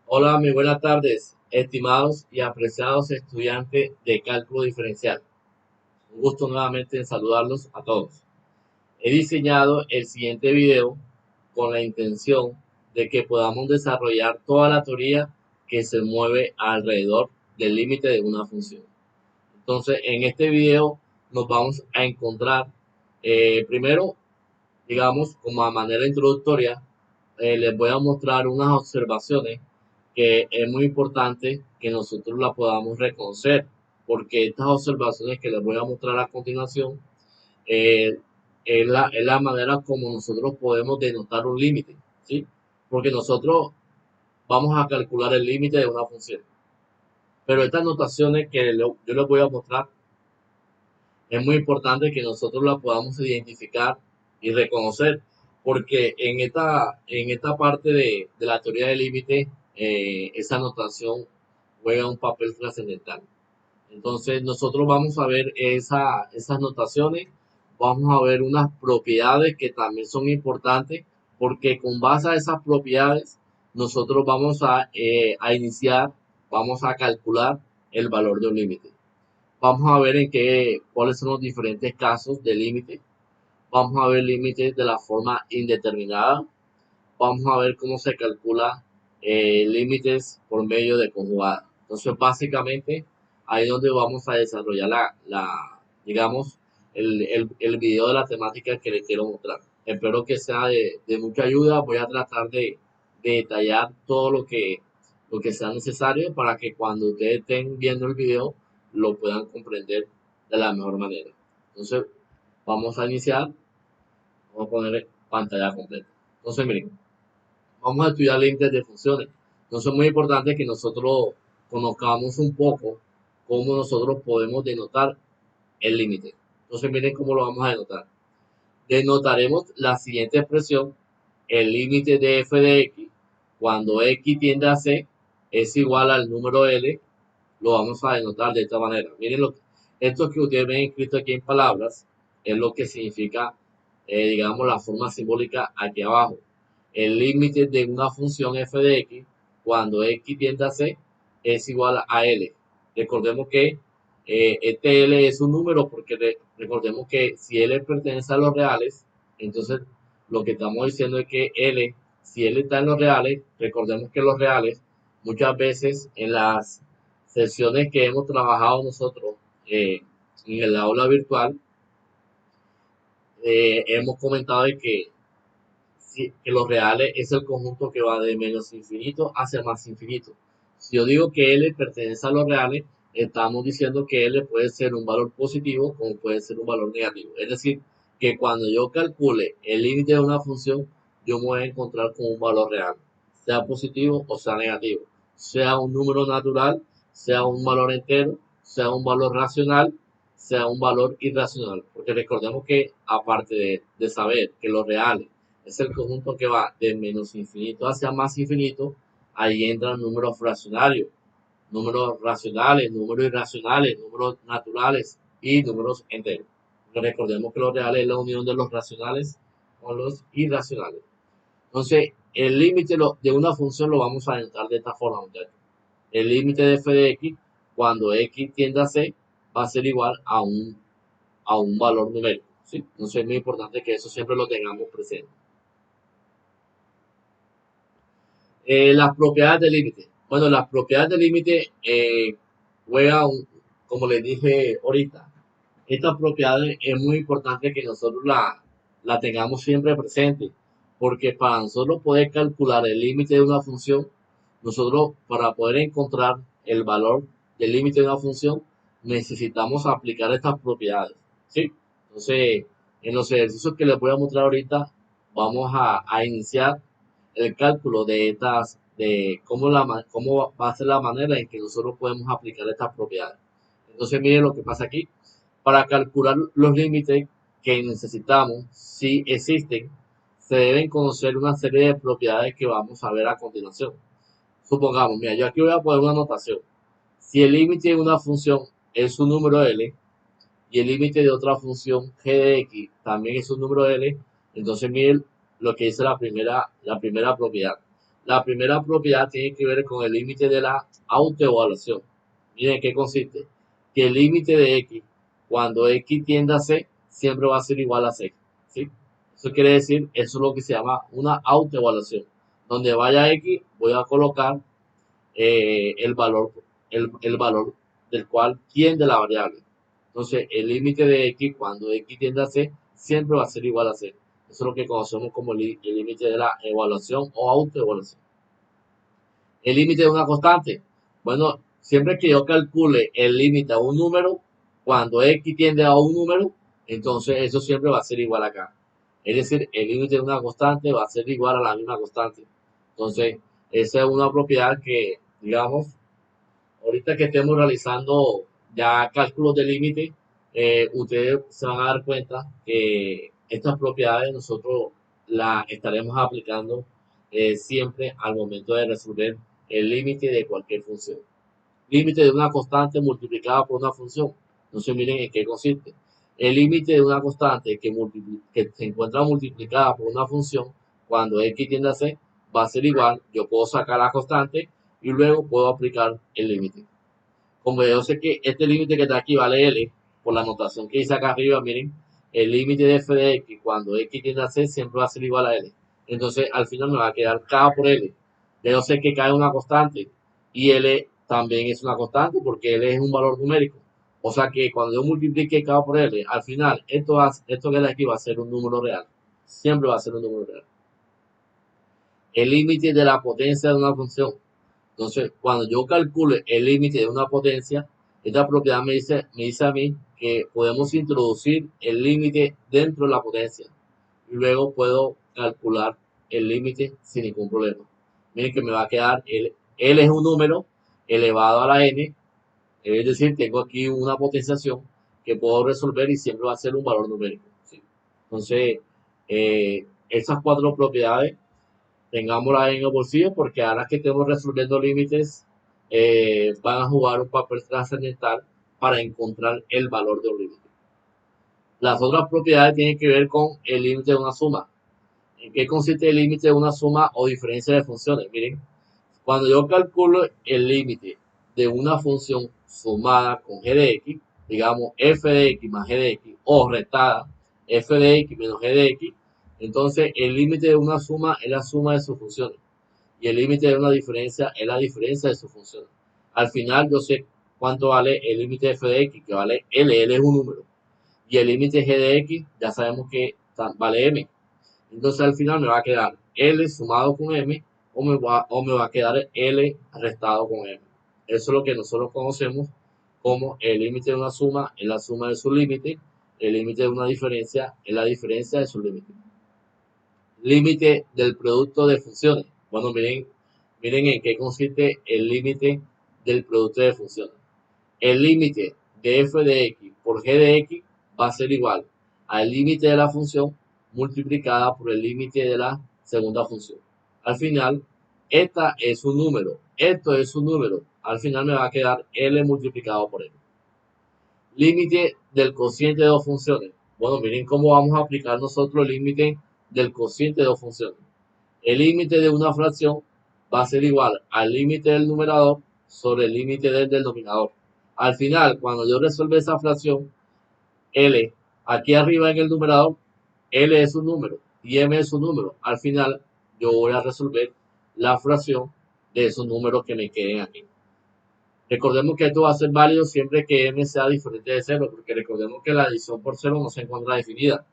Hola, muy buenas tardes, estimados y apreciados estudiantes de cálculo diferencial. Un gusto nuevamente en saludarlos a todos. He diseñado el siguiente video con la intención de que podamos desarrollar toda la teoría que se mueve alrededor del límite de una función. Entonces, en este video nos vamos a encontrar primero, digamos, como a manera introductoria, les voy a mostrar unas observaciones que es muy importante que nosotros la podamos reconocer, porque estas observaciones que les voy a mostrar a continuación eh, es la manera como nosotros podemos denotar un límite, ¿sí? Porque nosotros vamos a calcular el límite de una función, pero estas notaciones que yo les voy a mostrar es muy importante que nosotros la podamos identificar y reconocer, porque en esta parte de la teoría del límite, esa notación juega un papel trascendental. Entonces, nosotros vamos a ver esas notaciones, vamos a ver unas propiedades que también son importantes, porque con base a esas propiedades, nosotros vamos a iniciar, vamos a calcular el valor de un límite. Vamos a ver cuáles son los diferentes casos de límite. Vamos a ver límites de la forma indeterminada. Vamos a ver cómo se calcula límites por medio de conjugada. Entonces, básicamente, ahí es donde vamos a desarrollar digamos, el video de la temática que les quiero mostrar. Espero que sea de mucha ayuda. Voy a tratar de detallar todo lo que sea necesario para que cuando ustedes estén viendo el video lo puedan comprender de la mejor manera. Entonces, vamos a iniciar. Vamos a poner pantalla completa. Entonces, miren, vamos a estudiar límites de funciones. Entonces es muy importante que nosotros conozcamos un poco cómo nosotros podemos denotar el límite. Entonces miren cómo lo vamos a denotar. Denotaremos la siguiente expresión: el límite de f de x cuando x tiende a c es igual al número L. Lo vamos a denotar de esta manera. Miren, esto que ustedes ven escrito aquí en palabras es lo que significa, digamos, la forma simbólica aquí abajo. El límite de una función f de x cuando x tiende a c es igual a L. Recordemos que este L es un número porque recordemos que si L pertenece a los reales, entonces lo que estamos diciendo es que L, si L está en los reales, recordemos que los reales muchas veces en las sesiones que hemos trabajado nosotros en el aula virtual, hemos comentado de que los reales es el conjunto que va de menos infinito hacia más infinito. Si yo digo que L pertenece a los reales, estamos diciendo que L puede ser un valor positivo como puede ser un valor negativo. Es decir, que cuando yo calcule el límite de una función, yo me voy a encontrar con un valor real, sea positivo o sea negativo, sea un número natural, sea un valor entero, sea un valor racional, sea un valor irracional. Porque recordemos que aparte de saber que los reales es el conjunto que va de menos infinito hacia más infinito, ahí entran números fraccionarios, números racionales, números irracionales, números naturales y números enteros. Recordemos que los reales es la unión de los racionales con los irracionales. Entonces, el límite de una función lo vamos a denotar de esta forma, muchachos. El límite de f de x, cuando x tiende a c, va a ser igual a un valor numérico, ¿sí? Entonces, es muy importante que eso siempre lo tengamos presente. Las propiedades del límite. Bueno, las propiedades del límite juegan, como les dije ahorita, estas propiedades es muy importante que nosotros la tengamos siempre presente, porque para nosotros poder calcular el límite de una función, nosotros para poder encontrar el valor del límite de una función, necesitamos aplicar estas propiedades, ¿sí? Entonces, en los ejercicios que les voy a mostrar ahorita, vamos a iniciar el cálculo de cómo va a ser la manera en que nosotros podemos aplicar estas propiedades. Entonces, miren lo que pasa aquí. Para calcular los límites que necesitamos, si existen, se deben conocer una serie de propiedades que vamos a ver a continuación. Supongamos, mira, yo aquí voy a poner una anotación. Si el límite de una función es un número L y el límite de otra función g de x también es un número L, entonces miren lo que dice la primera propiedad. La primera propiedad tiene que ver con el límite de la autoevaluación. Miren qué consiste. Que el límite de x, cuando x tiende a c, siempre va a ser igual a c. ¿Sí? Eso quiere decir, eso es lo que se llama una autoevaluación. Donde vaya x, voy a colocar el valor, el valor del cual tiende la variable. Entonces, el límite de x, cuando x tiende a c, siempre va a ser igual a c. Eso es lo que conocemos como el límite de la evaluación o autoevaluación. El límite de una constante. Bueno, siempre que yo calcule el límite a un número, cuando x tiende a un número, entonces eso siempre va a ser igual acá. Es decir, el límite de una constante va a ser igual a la misma constante. Entonces, esa es una propiedad que, digamos, ahorita que estemos realizando ya cálculos de límite, ustedes se van a dar cuenta que estas propiedades nosotros las estaremos aplicando siempre al momento de resolver el límite de cualquier función. Límite de una constante multiplicada por una función. Entonces miren en qué consiste. El límite de una constante que se encuentra multiplicada por una función, cuando x tiende a c, va a ser igual. Yo puedo sacar la constante y luego puedo aplicar el límite. Como yo sé que este límite que está aquí vale L, por la notación que hice acá arriba, miren, el límite de f de x cuando x tiende a c siempre va a ser igual a L. Entonces al final me va a quedar K por L. Ya yo sé que K es una constante y L también es una constante porque L es un valor numérico. O sea que cuando yo multiplique K por L, al final esto que de aquí va a ser un número real. Siempre va a ser un número real. El límite de la potencia de una función. Entonces, cuando yo calcule el límite de una potencia, esta propiedad me dice a mí que podemos introducir el límite dentro de la potencia y luego puedo calcular el límite sin ningún problema. Miren que me va a quedar, L es un número elevado a la n, es decir, tengo aquí una potenciación que puedo resolver y siempre va a ser un valor numérico. ¿Sí? Entonces, esas cuatro propiedades tengámosla en el bolsillo porque ahora que estemos resolviendo límites van a jugar un papel trascendental para encontrar el valor de un límite. Las otras propiedades tienen que ver con el límite de una suma. ¿En qué consiste el límite de una suma o diferencia de funciones? Miren, cuando yo calculo el límite de una función sumada con g de x, digamos f de x más g de x o restada f de x menos g de x, entonces el límite de una suma es la suma de sus funciones y el límite de una diferencia es la diferencia de sus funciones. Al final yo sé cuánto vale el límite de f de x, que vale L, L es un número, y el límite g de x ya sabemos que vale m. Entonces al final me va a quedar L sumado con m o me va a quedar L restado con m. Eso es lo que nosotros conocemos como el límite de una suma es la suma de su límite, el límite de una diferencia es la diferencia de su límite. Límite del producto de funciones. Bueno, miren en qué consiste el límite del producto de funciones. El límite de f de x por g de x va a ser igual al límite de la función multiplicada por el límite de la segunda función. Al final, esta es un número, esto es un número. Al final me va a quedar L multiplicado por L. Límite del cociente de dos funciones. Bueno, miren cómo vamos a aplicar nosotros el límite del cociente de dos funciones. El límite de una fracción va a ser igual al límite del numerador sobre el límite del denominador. Al final, cuando yo resuelva esa fracción, L, aquí arriba en el numerador, L es un número y M es un número. Al final, yo voy a resolver la fracción de esos números que me queden aquí. Recordemos que esto va a ser válido siempre que m sea diferente de 0, porque recordemos que la adición por 0 no se encuentra definida.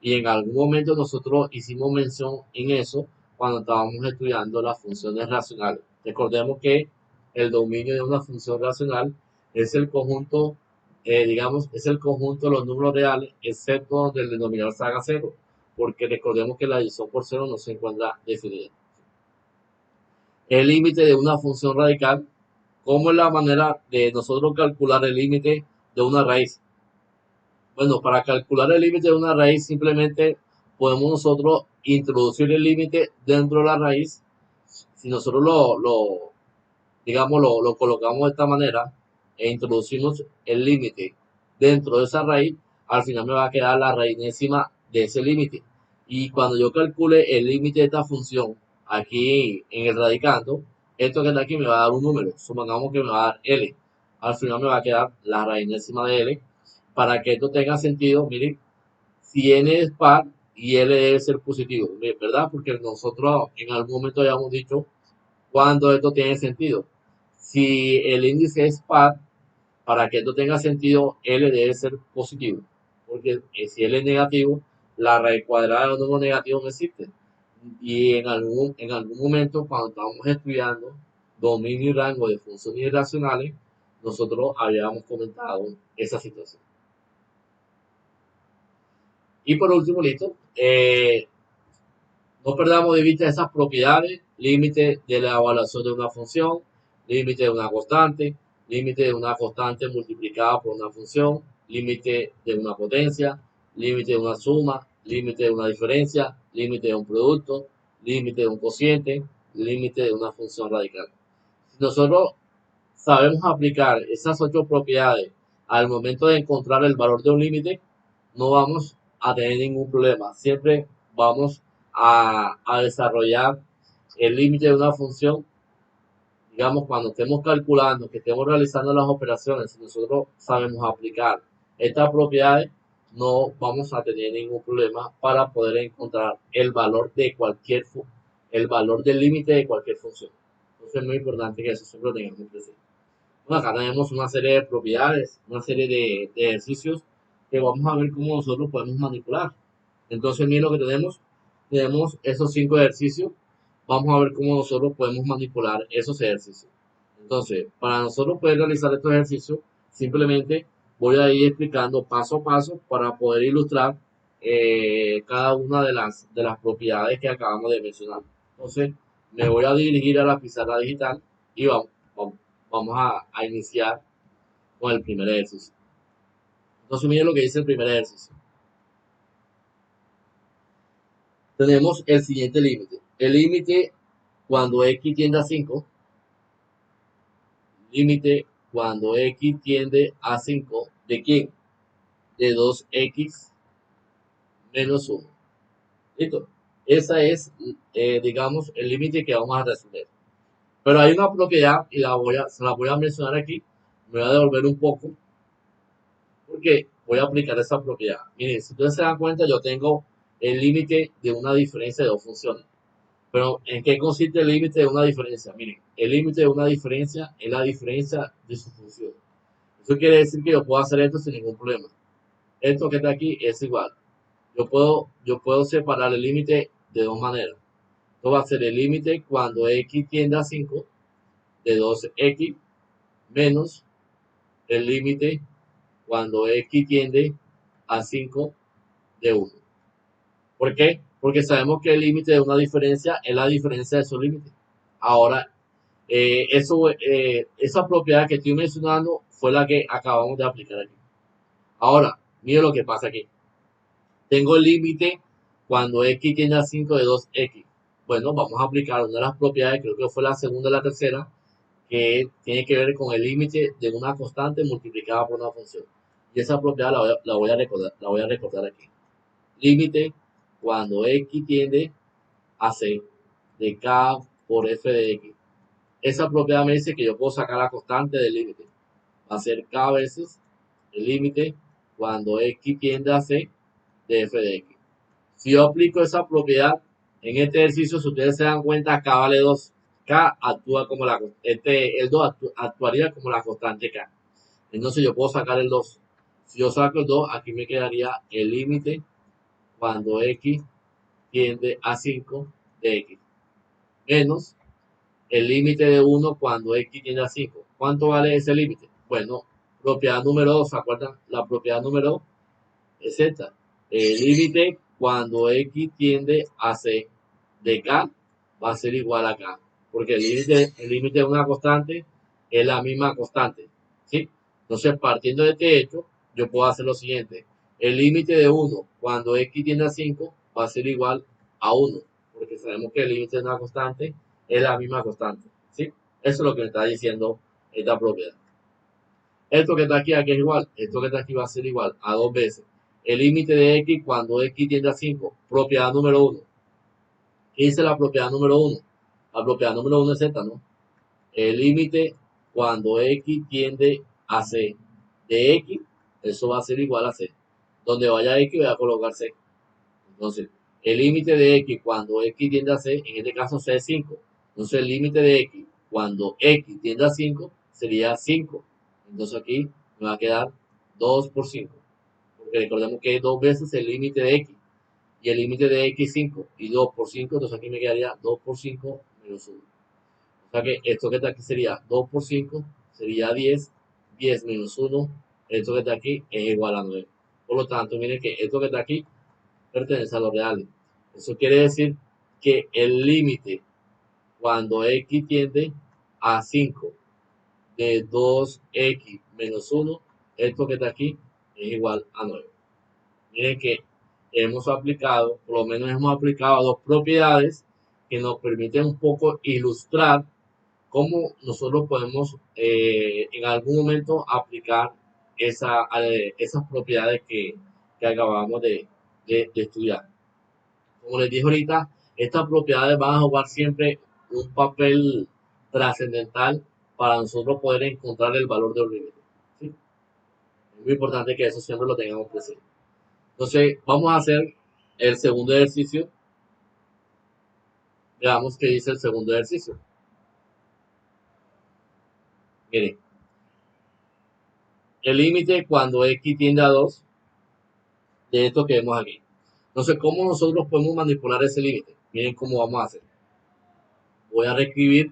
Y en algún momento nosotros hicimos mención en eso cuando estábamos estudiando las funciones racionales. Recordemos que el dominio de una función racional es el conjunto, digamos, es el conjunto de los números reales, excepto donde el denominador se haga 0, porque recordemos que la adición por 0 no se encuentra definida. El límite de una función radical. ¿Cómo es la manera de nosotros calcular el límite de una raíz? Bueno, para calcular el límite de una raíz simplemente podemos nosotros introducir el límite dentro de la raíz. Si nosotros digamos, lo colocamos de esta manera e introducimos el límite dentro de esa raíz, al final me va a quedar la raíz décima de ese límite. Y cuando yo calcule el límite de esta función aquí en el radicando, esto que está aquí me va a dar un número. Supongamos que me va a dar L. Al final me va a quedar la raíz décima de L. Para que esto tenga sentido, miren, si N es par y L debe ser positivo, ¿verdad? Porque nosotros en algún momento habíamos dicho cuando esto tiene sentido. Si el índice es par, para que esto tenga sentido, L debe ser positivo. Porque si L es negativo, la raíz cuadrada de un número negativo no existe. Y en algún momento, cuando estábamos estudiando dominio y rango de funciones irracionales, nosotros habíamos comentado esa situación. Y por último, listo, no perdamos de vista esas propiedades, límite de la evaluación de una función, límite de una constante, límite de una constante multiplicada por una función, límite de una potencia, límite de una suma, límite de una diferencia, límite de un producto, límite de un cociente, límite de una función radical. Si nosotros sabemos aplicar esas 8 propiedades al momento de encontrar el valor de un límite, no vamos a tener ningún problema. Siempre vamos a desarrollar el límite de una función. Digamos, cuando estemos calculando, que estemos realizando las operaciones, si nosotros sabemos aplicar estas propiedades, no vamos a tener ningún problema para poder encontrar el valor de el valor del límite de cualquier función. Entonces es muy importante que eso siempre lo tengamos presente. Bueno, acá tenemos una serie de propiedades, una serie de ejercicios que vamos a ver cómo nosotros podemos manipular. Entonces, miren lo que tenemos esos 5 ejercicios. Vamos a ver cómo nosotros podemos manipular esos ejercicios. Entonces, para nosotros poder realizar estos ejercicios, simplemente voy a ir explicando paso a paso para poder ilustrar cada una de las propiedades que acabamos de mencionar. Entonces, me voy a dirigir a la pizarra digital y vamos a iniciar con el primer ejercicio. Entonces, miren lo que dice el primer ejercicio. Tenemos el siguiente límite. El límite cuando x tiende a 5. Límite cuando x tiende a 5. ¿De quién? De 2x menos 1. ¿Listo? Esa es, digamos, el límite que vamos a resolver. Pero hay una propiedad y se la voy a mencionar aquí. Me voy a devolver un poco porque voy a aplicar esa propiedad. Miren, si ustedes se dan cuenta, yo tengo el límite de una diferencia de dos funciones. Pero ¿en qué consiste el límite de una diferencia? Miren, el límite de una diferencia es la diferencia de su función. Eso quiere decir que yo puedo hacer esto sin ningún problema. Esto que está aquí es igual. Yo puedo separar el límite de dos maneras. Esto va a ser el límite cuando x tiende a 5 de 2x menos el límite cuando x tiende a 5 de 1. ¿Por qué? Porque sabemos que el límite de una diferencia es la diferencia de su límite. Ahora, esa propiedad que estoy mencionando fue la que acabamos de aplicar aquí. Ahora, mire lo que pasa aquí. Tengo el límite cuando x tiende a 5 de 2x. Bueno, vamos a aplicar una de las propiedades, creo que fue la segunda y la tercera, que tiene que ver con el límite de una constante multiplicada por una función. Y esa propiedad la voy a recordar aquí. Límite cuando x tiende a c de k por f de x. Esa propiedad me dice que yo puedo sacar la constante del límite. Va a ser k veces el límite cuando x tiende a c de f de x. Si yo aplico esa propiedad en este ejercicio, si ustedes se dan cuenta, k vale 2. K actúa como el 2 actuaría como la constante k. Entonces yo puedo sacar el 2. Si yo saco el 2, aquí me quedaría el límite cuando x tiende a 5 de x. Menos el límite de 1 cuando x tiende a 5. ¿Cuánto vale ese límite? Bueno, propiedad número 2, ¿se acuerdan? La propiedad número 2 es esta. El límite cuando x tiende a c de k va a ser igual a k. Porque el límite de una constante es la misma constante. ¿Sí? Entonces, partiendo de este hecho, yo puedo hacer lo siguiente. El límite de 1 cuando x tiende a 5 va a ser igual a 1. Porque sabemos que el límite de una constante es la misma constante. ¿Sí? Eso es lo que me está diciendo esta propiedad. Esto que está aquí es igual. Esto que está aquí va a ser igual a 2 veces el límite de x cuando x tiende a 5. Propiedad número 1. dice la propiedad número 1. La propiedad número 1 es esta, ¿no? El límite cuando x tiende a c de x, eso va a ser igual a c. Donde vaya x voy a colocar c. Entonces, el límite de x cuando x tiende a c, en este caso c es 5. Entonces, el límite de x cuando x tiende a 5 sería 5. Entonces, aquí me va a quedar 2 por 5. Porque recordemos que es 2 veces el límite de x. Y el límite de x 5 y 2 por 5. Entonces, aquí me quedaría 2 por 5 menos 1. O sea que esto que está aquí sería 2 por 5, sería 10. 10 menos 1, esto que está aquí es igual a 9. Por lo tanto, miren que esto que está aquí pertenece a los reales. Eso quiere decir que el límite cuando x tiende a 5 de 2x menos 1, esto que está aquí es igual a 9. Miren que hemos aplicado, por lo menos hemos aplicado dos propiedades que nos permiten un poco ilustrar cómo nosotros podemos en algún momento aplicar esas propiedades que acabamos de estudiar. Como les dije ahorita, estas propiedades van a jugar siempre un papel trascendental para nosotros poder encontrar el valor de un límite. ¿Sí? Es muy importante que eso siempre lo tengamos presente. Entonces, vamos a hacer el segundo ejercicio. Veamos qué dice el segundo ejercicio. Miren, el límite cuando x tiende a 2 de esto que vemos aquí. Entonces, ¿cómo nosotros podemos manipular ese límite? Miren cómo vamos a hacer. Voy a reescribir,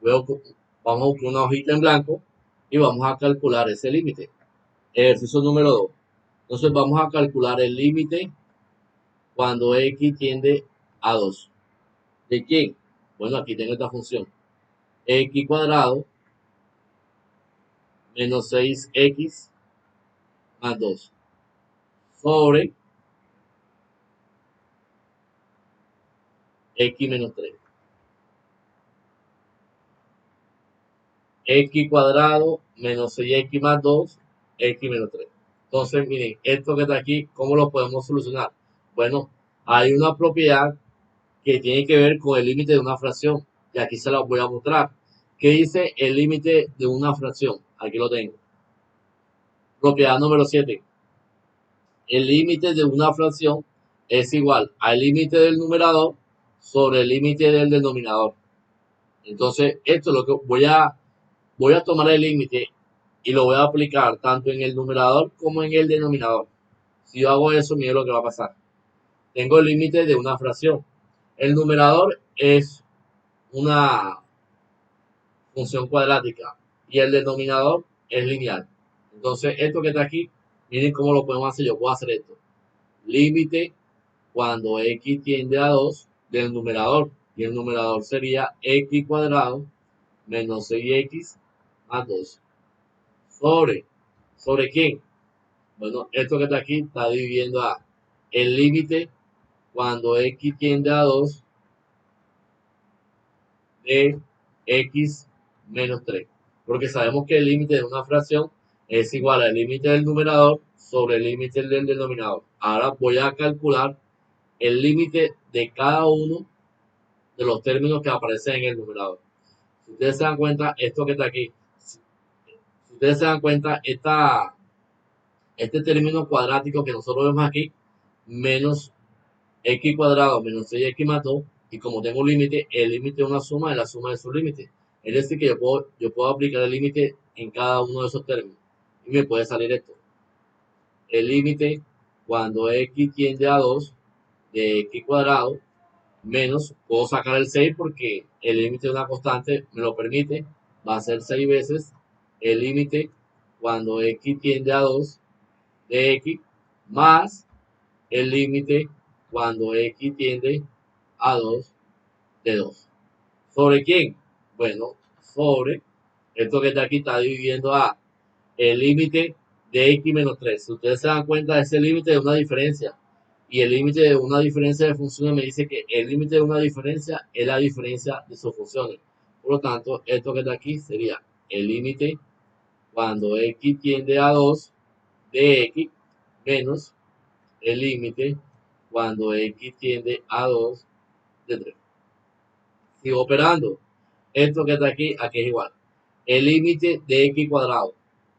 luego vamos a buscar una hojita en blanco y vamos a calcular ese límite. Ejercicio número 2. Entonces, vamos a calcular el límite cuando x tiende a 2. ¿De quién? Bueno, aquí tengo esta función. X cuadrado menos 6x más 2 sobre x menos 3. X cuadrado menos 6x más 2, x menos 3. Entonces, miren, esto que está aquí, ¿cómo lo podemos solucionar? Bueno, hay una propiedad que tiene que ver con el límite de una fracción. Y aquí se la voy a mostrar. ¿Qué dice el límite de una fracción? Aquí lo tengo. Propiedad número 7. El límite de una fracción es igual al límite del numerador sobre el límite del denominador. Entonces, esto es lo que voy a tomar el límite y lo voy a aplicar tanto en el numerador como en el denominador. Si yo hago eso, miren lo que va a pasar. Tengo el límite de una fracción. El numerador es una función cuadrática y el denominador es lineal. Entonces, esto que está aquí, miren cómo lo podemos hacer. Yo puedo hacer esto. Límite cuando x tiende a 2 del numerador. Y el numerador sería x cuadrado menos 6x más 2. ¿Sobre quién? Bueno, esto que está aquí está dividiendo a el límite cuando x tiende a 2 de x menos 3. Porque sabemos que el límite de una fracción es igual al límite del numerador sobre el límite del denominador. Ahora voy a calcular el límite de cada uno de los términos que aparecen en el numerador. Si ustedes se dan cuenta, esto que está aquí, si ustedes se dan cuenta, este término cuadrático que nosotros vemos aquí, menos x cuadrado menos 6x más 2, y como tengo un límite, el límite es una suma de la suma de sus límites. Es decir, que yo puedo aplicar el límite en cada uno de esos términos. Y me puede salir esto. El límite cuando x tiende a 2 de x cuadrado menos, puedo sacar el 6 porque el límite de una constante me lo permite, va a ser 6 veces el límite cuando x tiende a 2 de x más el límite cuando x tiende a 2 de 2. ¿Sobre quién? Bueno, sobre esto que está aquí está dividiendo a el límite de x menos 3. Si ustedes se dan cuenta, ese límite de una diferencia. Y el límite de una diferencia de funciones me dice que el límite de una diferencia es la diferencia de sus funciones. Por lo tanto, esto que está aquí sería el límite cuando x tiende a 2 de x menos el límite cuando x tiende a 2 de 3. Sigo operando. Esto que está aquí es igual. El límite de x cuadrado,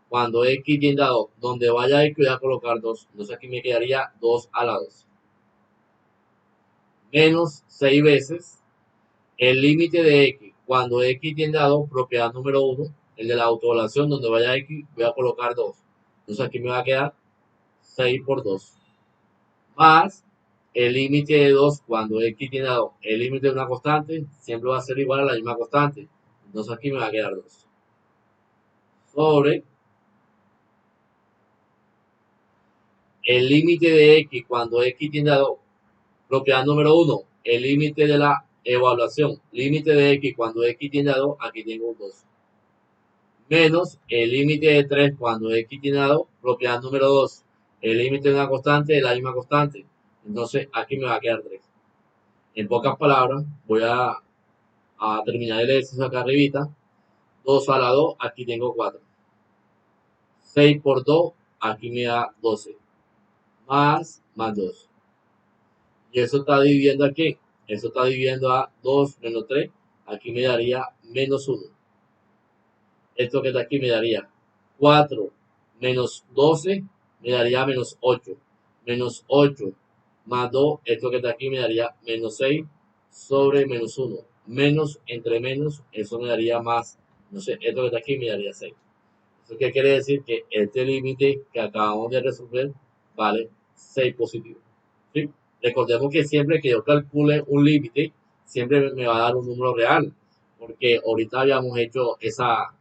cuando x tiende a 2, donde vaya x voy a colocar 2. Entonces aquí me quedaría 2 a la 2. Menos 6 veces el límite de x, cuando x tiende a 2, propiedad número 1, el de la autoevaluación, donde vaya x voy a colocar 2. Entonces aquí me va a quedar 6 por 2. Más el límite de 2 cuando x tiende a 2. El límite de una constante siempre va a ser igual a la misma constante. Entonces aquí me va a quedar 2. Sobre el límite de x cuando x tiende a 2. Propiedad número 1. El límite de la evaluación. Límite de x cuando x tiende a 2. Aquí tengo un 2. Menos el límite de 3 cuando x tiende a 2. Propiedad número 2. El límite de una constante es la misma constante. Entonces aquí me va a quedar 3. En pocas palabras, voy a terminar el ejercicio acá arribita. 2 a la 2, aquí tengo 4. 6 por 2, aquí me da 12. Más 2. Y eso está dividiendo aquí. Eso está dividiendo a 2 menos 3. Aquí me daría menos 1. Esto que está aquí me daría 4 menos 12, me daría menos 8. Menos 8 más 2, esto que está aquí me daría menos 6 sobre menos 1. Menos entre menos, eso me daría más. No sé, esto que está aquí me daría 6. ¿Eso qué quiere decir? Que este límite que acabamos de resolver vale 6 positivo. ¿Sí? Recordemos que siempre que yo calcule un límite, siempre me va a dar un número real. Porque ahorita habíamos hecho esa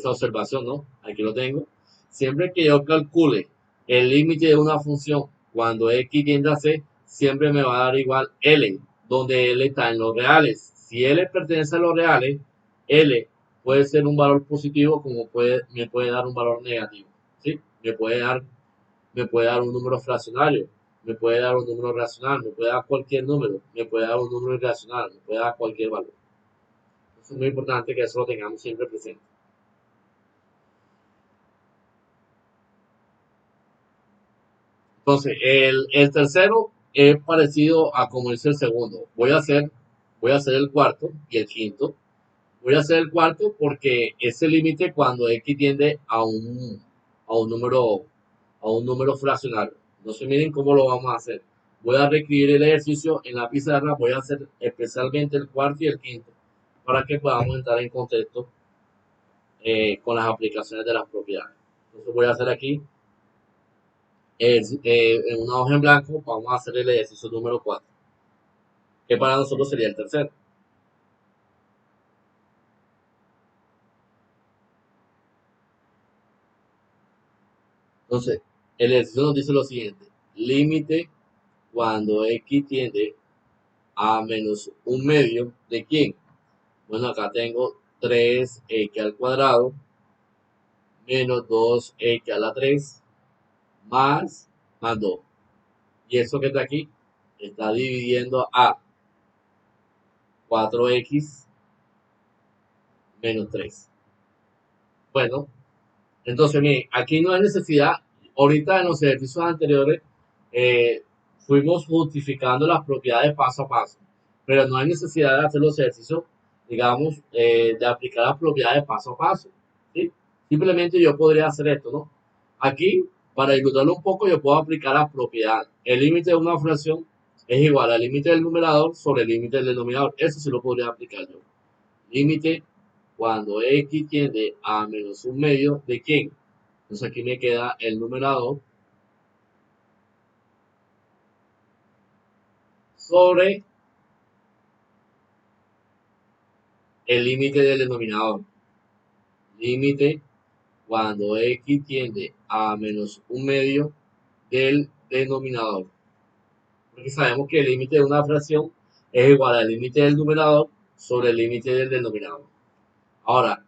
observación, ¿no? Aquí lo tengo. Siempre que yo calcule el límite de una función cuando x tiende a c, siempre me va a dar igual L, donde L está en los reales. Si L pertenece a los reales, L puede ser un valor positivo como me puede dar un valor negativo. ¿Sí? Me puede dar un número fraccionario, me puede dar un número racional, me puede dar cualquier número, me puede dar un número irracional, me puede dar cualquier valor. Es muy importante que eso lo tengamos siempre presente. Entonces, el tercero es parecido a como hice el segundo. Voy a hacer el cuarto y el quinto. Voy a hacer el cuarto porque ese límite cuando x tiende a un número fraccionario. Entonces, miren cómo lo vamos a hacer. Voy a reescribir el ejercicio en la pizarra. Voy a hacer especialmente el cuarto y el quinto para que podamos entrar en contexto con las aplicaciones de las propiedades. Entonces, voy a hacer aquí en una hoja en blanco, vamos a hacer el ejercicio número 4, que para nosotros sería el tercero. Entonces, el ejercicio nos dice lo siguiente: límite cuando x tiende a menos un medio de quién. Bueno, acá tengo 3x al cuadrado menos 2x a la 3 más 2. Y eso que está aquí está dividiendo a 4x menos 3. Bueno, entonces, miren, aquí no hay necesidad. Ahorita en los ejercicios anteriores eh, fuimos justificando las propiedades paso a paso, pero no hay necesidad de hacer los ejercicios, digamos, de aplicar las propiedades paso a paso. ¿Sí? Simplemente yo podría hacer esto, ¿no? Aquí, para disfrutarlo un poco, yo puedo aplicar la propiedad. El límite de una fracción es igual al límite del numerador sobre el límite del denominador. Eso sí lo podría aplicar yo. Límite cuando x tiende a menos un medio de quién. Entonces aquí me queda el numerador sobre el límite del denominador. Límite cuando x tiende a menos un medio del denominador. Porque sabemos que el límite de una fracción es igual al límite del numerador sobre el límite del denominador. Ahora,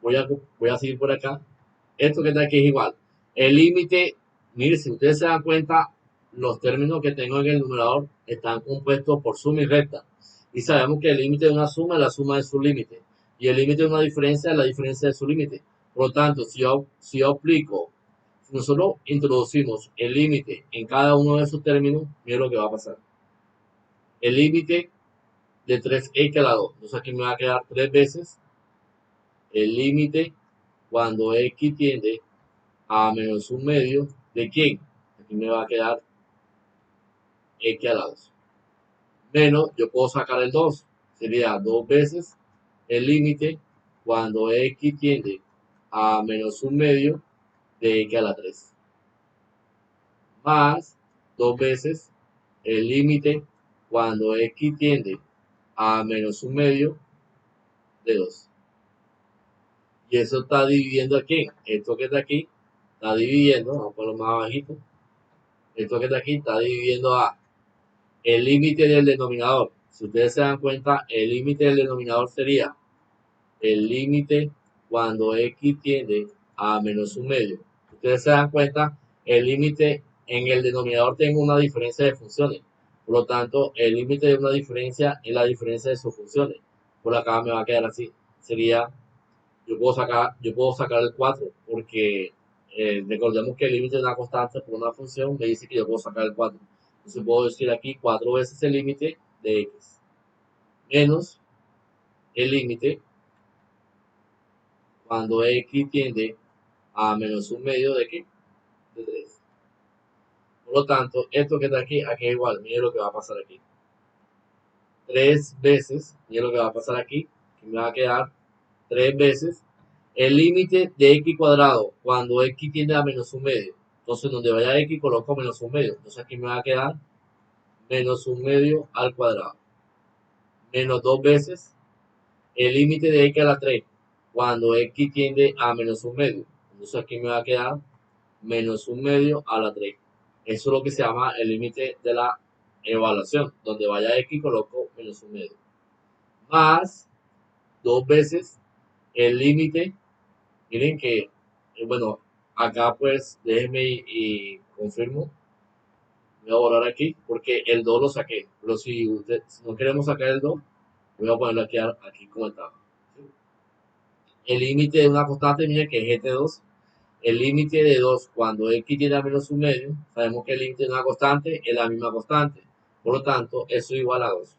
voy a seguir por acá. Esto que está aquí es igual. El límite, mire, si ustedes se dan cuenta, los términos que tengo en el numerador están compuestos por suma y recta. Y sabemos que el límite de una suma es la suma de su límite. Y el límite de una diferencia es la diferencia de su límite. Por lo tanto, si yo aplico, si nosotros introducimos el límite en cada uno de esos términos, mire lo que va a pasar. El límite de 3x a la 2. Entonces aquí me va a quedar 3 veces el límite cuando x tiende a menos un medio de quién. Aquí me va a quedar x a la 2. Menos, yo puedo sacar el 2. Sería 2 veces el límite cuando x tiende a menos un medio de x a la 3. Más 2 veces el límite cuando x tiende a menos un medio de 2. Y eso está dividiendo aquí. Esto que está aquí está dividiendo, vamos a ponerlo más abajito. Esto que está aquí está dividiendo a el límite del denominador. Si ustedes se dan cuenta, el límite del denominador sería el límite cuando x tiende a menos un medio. Ustedes se dan cuenta, el límite en el denominador tiene una diferencia de funciones. Por lo tanto, el límite de una diferencia es la diferencia de sus funciones. Por acá me va a quedar así. Sería, yo puedo sacar el 4 porque recordemos que el límite de una constante por una función me dice que yo puedo sacar el 4. Entonces puedo decir aquí 4 veces el límite de x menos el límite cuando x tiende a menos un medio de qué? De 3. Por lo tanto, esto que está aquí es igual. Mire lo que va a pasar aquí. 3 veces, mire lo que va a pasar aquí, que me va a quedar 3 veces el límite de x cuadrado cuando x tiende a menos un medio. Entonces, donde vaya x, coloco menos un medio. Entonces, aquí me va a quedar menos un medio al cuadrado. Menos 2 veces el límite de x a la 3 cuando x tiende a menos un medio. Entonces, aquí me va a quedar menos un medio a la 3. Eso es lo que se llama el límite de la evaluación. Donde vaya x, coloco menos un medio. Más 2 veces el límite. Miren que, bueno, acá pues déjenme y confirmo. Voy a borrar aquí porque el 2 lo saqué. Pero si no queremos sacar el 2, voy a ponerlo aquí como está. El límite de una constante, miren que es GT2. El límite de 2 cuando x tiende a menos un medio, sabemos que el límite de una constante es la misma constante. Por lo tanto, eso es igual a 2.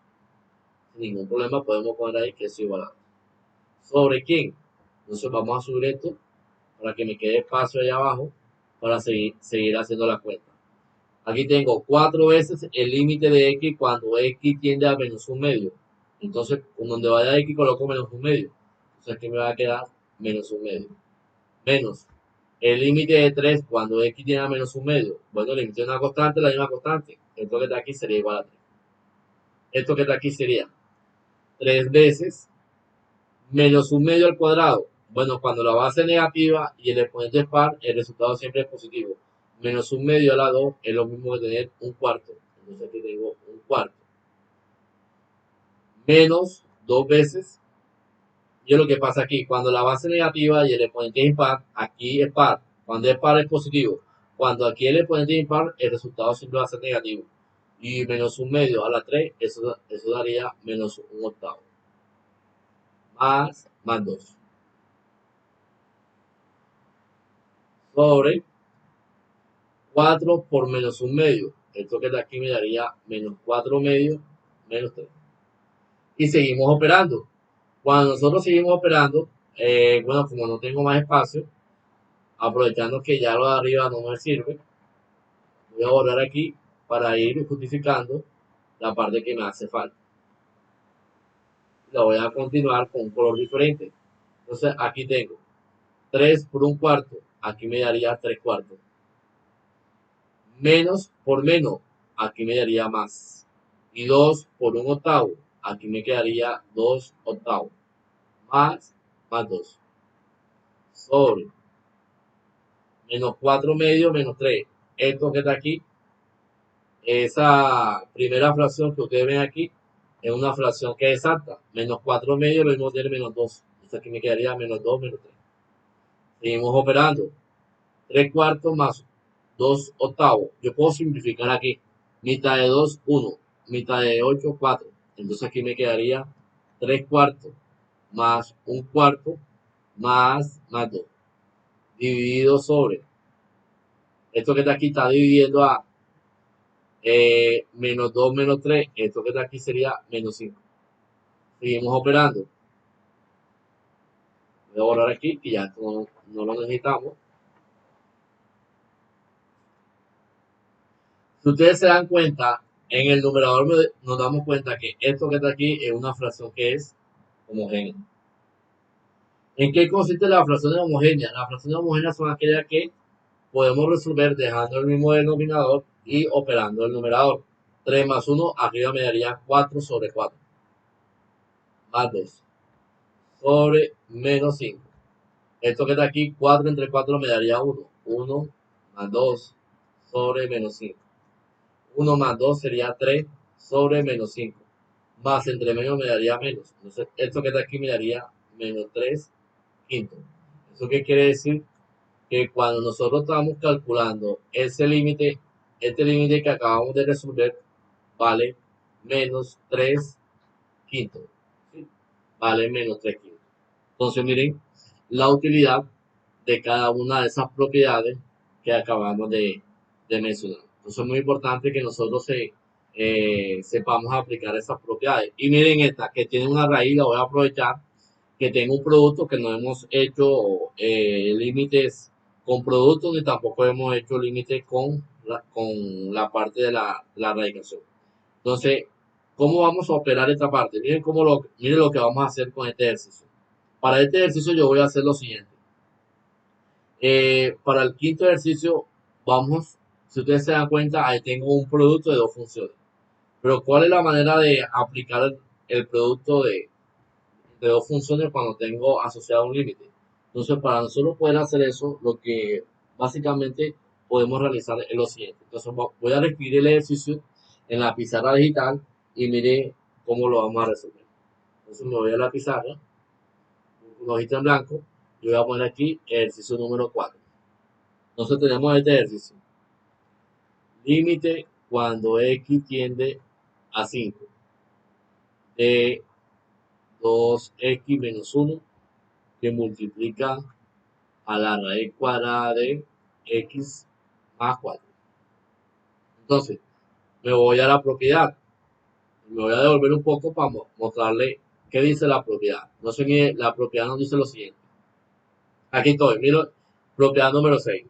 Sin ningún problema podemos poner ahí que eso es igual a 2. ¿Sobre quién? Entonces vamos a subir esto para que me quede espacio allá abajo para seguir haciendo la cuenta. Aquí tengo 4 veces el límite de x cuando x tiende a menos un medio. Entonces, con donde vaya x coloco menos un medio. Entonces aquí me va a quedar menos un medio. Menos el límite de 3 cuando x tiende a menos un medio. Bueno, el límite de una constante es la misma constante. Esto que está aquí sería igual a 3. Esto que está aquí sería 3 veces menos un medio al cuadrado. Bueno, cuando la base es negativa y el exponente es par, el resultado siempre es positivo. Menos un medio a la 2 es lo mismo que tener un cuarto. Entonces aquí tengo un cuarto. Menos 2 veces. Y es lo que pasa aquí. Cuando la base es negativa y el exponente es impar, aquí es par. Cuando es par es positivo. Cuando aquí el exponente es impar, el resultado siempre va a ser negativo. Y menos un medio a la 3, eso daría menos un octavo. Más 2. Sobre 4 por menos un medio. Esto que está aquí me daría menos 4 medios menos 3. Y seguimos operando. Cuando nosotros seguimos operando, bueno, como no tengo más espacio, aprovechando que ya lo de arriba no me sirve, voy a borrar aquí para ir justificando la parte que me hace falta. La voy a continuar con un color diferente. Entonces aquí tengo 3 por un cuarto. Aquí me daría 3 cuartos. Menos por menos. Aquí me daría más. Y 2 por un octavo. Aquí me quedaría 2 octavos. Más 2. Sobre menos 4 medios menos 3. Esto que está aquí, esa primera fracción que ustedes ven aquí, es una fracción que es exacta. Menos 4 medios lo mismo tiene menos 2. Entonces aquí me quedaría menos 2 menos 3. Seguimos operando. 3 cuartos más 2 octavos. Yo puedo simplificar aquí. Mitad de 2, 1. Mitad de 8, 4. Entonces aquí me quedaría 3 cuartos más un cuarto más 2. Dividido sobre. Esto que está aquí está dividiendo a menos 2 menos 3. Esto que está aquí sería menos 5. Seguimos operando. Voy a borrar aquí y ya no lo necesitamos. Si ustedes se dan cuenta, en el numerador nos damos cuenta que esto que está aquí es una fracción que es homogénea. ¿En qué consiste la fracción homogénea? Las fracciones homogéneas son aquellas que podemos resolver dejando el mismo denominador y operando el numerador. 3 más 1 arriba me daría 4 sobre 4. Más 2 sobre menos 5. Esto que está aquí, 4 entre 4 me daría 1. 1 más 2 sobre menos 5. 1 más 2 sería 3 sobre menos 5. Más entre menos me daría menos. Entonces, esto que está aquí me daría menos 3 quinto. ¿Eso qué quiere decir? Que cuando nosotros estamos calculando ese límite, este límite que acabamos de resolver vale menos 3 quintos. ¿Sí? Vale menos 3 quintos. Entonces, miren la utilidad de cada una de esas propiedades que acabamos de mencionar. Entonces, es muy importante que nosotros sepamos aplicar esas propiedades. Y miren esta, que tiene una raíz, la voy a aprovechar, que tengo un producto que no hemos hecho límites con productos ni tampoco hemos hecho límites con la parte de la radicación. Entonces, ¿cómo vamos a operar esta parte? Miren lo que vamos a hacer con este ejercicio. Para este ejercicio yo voy a hacer lo siguiente. Para el quinto ejercicio, vamos, si ustedes se dan cuenta, ahí tengo un producto de dos funciones. Pero ¿cuál es la manera de aplicar el producto de dos funciones cuando tengo asociado un límite? Entonces, para nosotros poder hacer eso, lo que básicamente podemos realizar es lo siguiente. Entonces, voy a escribir el ejercicio en la pizarra digital y mire cómo lo vamos a resolver. Entonces, me voy a la pizarra, una hojita en blanco, y voy a poner aquí ejercicio número 4. Entonces, tenemos este ejercicio. Límite cuando x tiende a 5 de 2x menos 1 que multiplica a la raíz cuadrada de x más 4. Entonces, me voy a la propiedad. Me voy a devolver un poco para mostrarle qué dice la propiedad. No sé ni la propiedad nos dice lo siguiente. Aquí estoy, miro, propiedad número 6.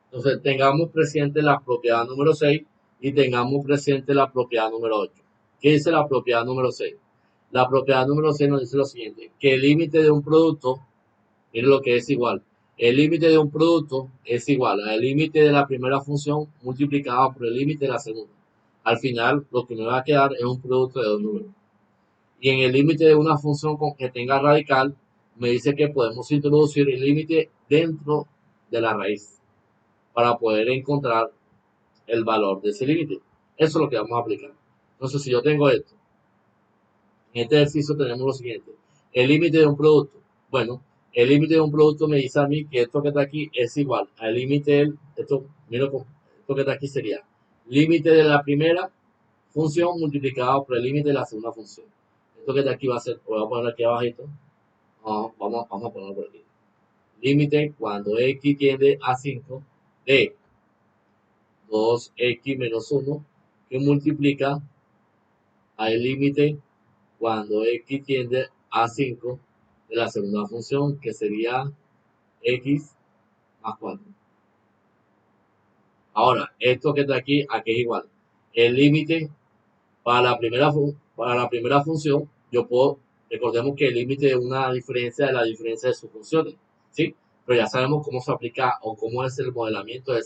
Entonces, tengamos presente la propiedad número 6 y tengamos presente la propiedad número 8. ¿Qué dice la propiedad número 6? La propiedad número 6 nos dice lo siguiente, que el límite de un producto, miren lo que es igual, el límite de un producto es igual al límite de la primera función multiplicado por el límite de la segunda. Al final, lo que me va a quedar es un producto de dos números. Y en el límite de una función que tenga radical, me dice que podemos introducir el límite dentro de la raíz para poder encontrar el valor de ese límite. Eso es lo que vamos a aplicar. Entonces, si yo tengo esto, en este ejercicio tenemos lo siguiente. El límite de un producto. Bueno, el límite de un producto me dice a mí que esto que está aquí es igual al límite del, esto que está aquí sería límite de la primera función multiplicado por el límite de la segunda función. Esto que está aquí va a ser, voy a poner aquí abajito, vamos a ponerlo por aquí. Límite cuando x tiende a 5 de 2x menos 1 que multiplica al límite cuando x tiende a 5 de la segunda función, que sería x más 4. Ahora, esto que está aquí es igual. El límite para la primera función, yo puedo, recordemos que el límite es una diferencia de la diferencia de sus funciones, ¿sí? Pero ya sabemos cómo se aplica o cómo es el modelamiento de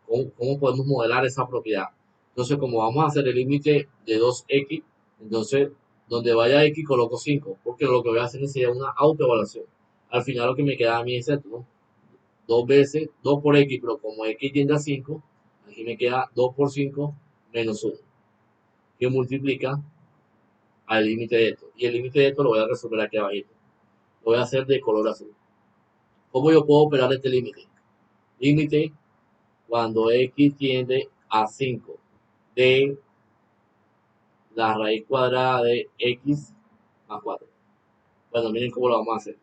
cómo podemos modelar esa propiedad. Entonces, como vamos a hacer el límite de 2x, entonces, donde vaya x coloco 5, porque lo que voy a hacer es una autoevaluación. Al final lo que me queda a mí es esto, ¿no? 2 veces, 2 por x, pero como x tiende a 5, aquí me queda 2 por 5 menos 1, que multiplica al límite de esto. Y el límite de esto lo voy a resolver aquí abajito. Lo voy a hacer de color azul. ¿Cómo yo puedo operar este límite? Límite cuando x tiende a 5 de la raíz cuadrada de x más 4. Bueno, miren cómo lo vamos a hacer.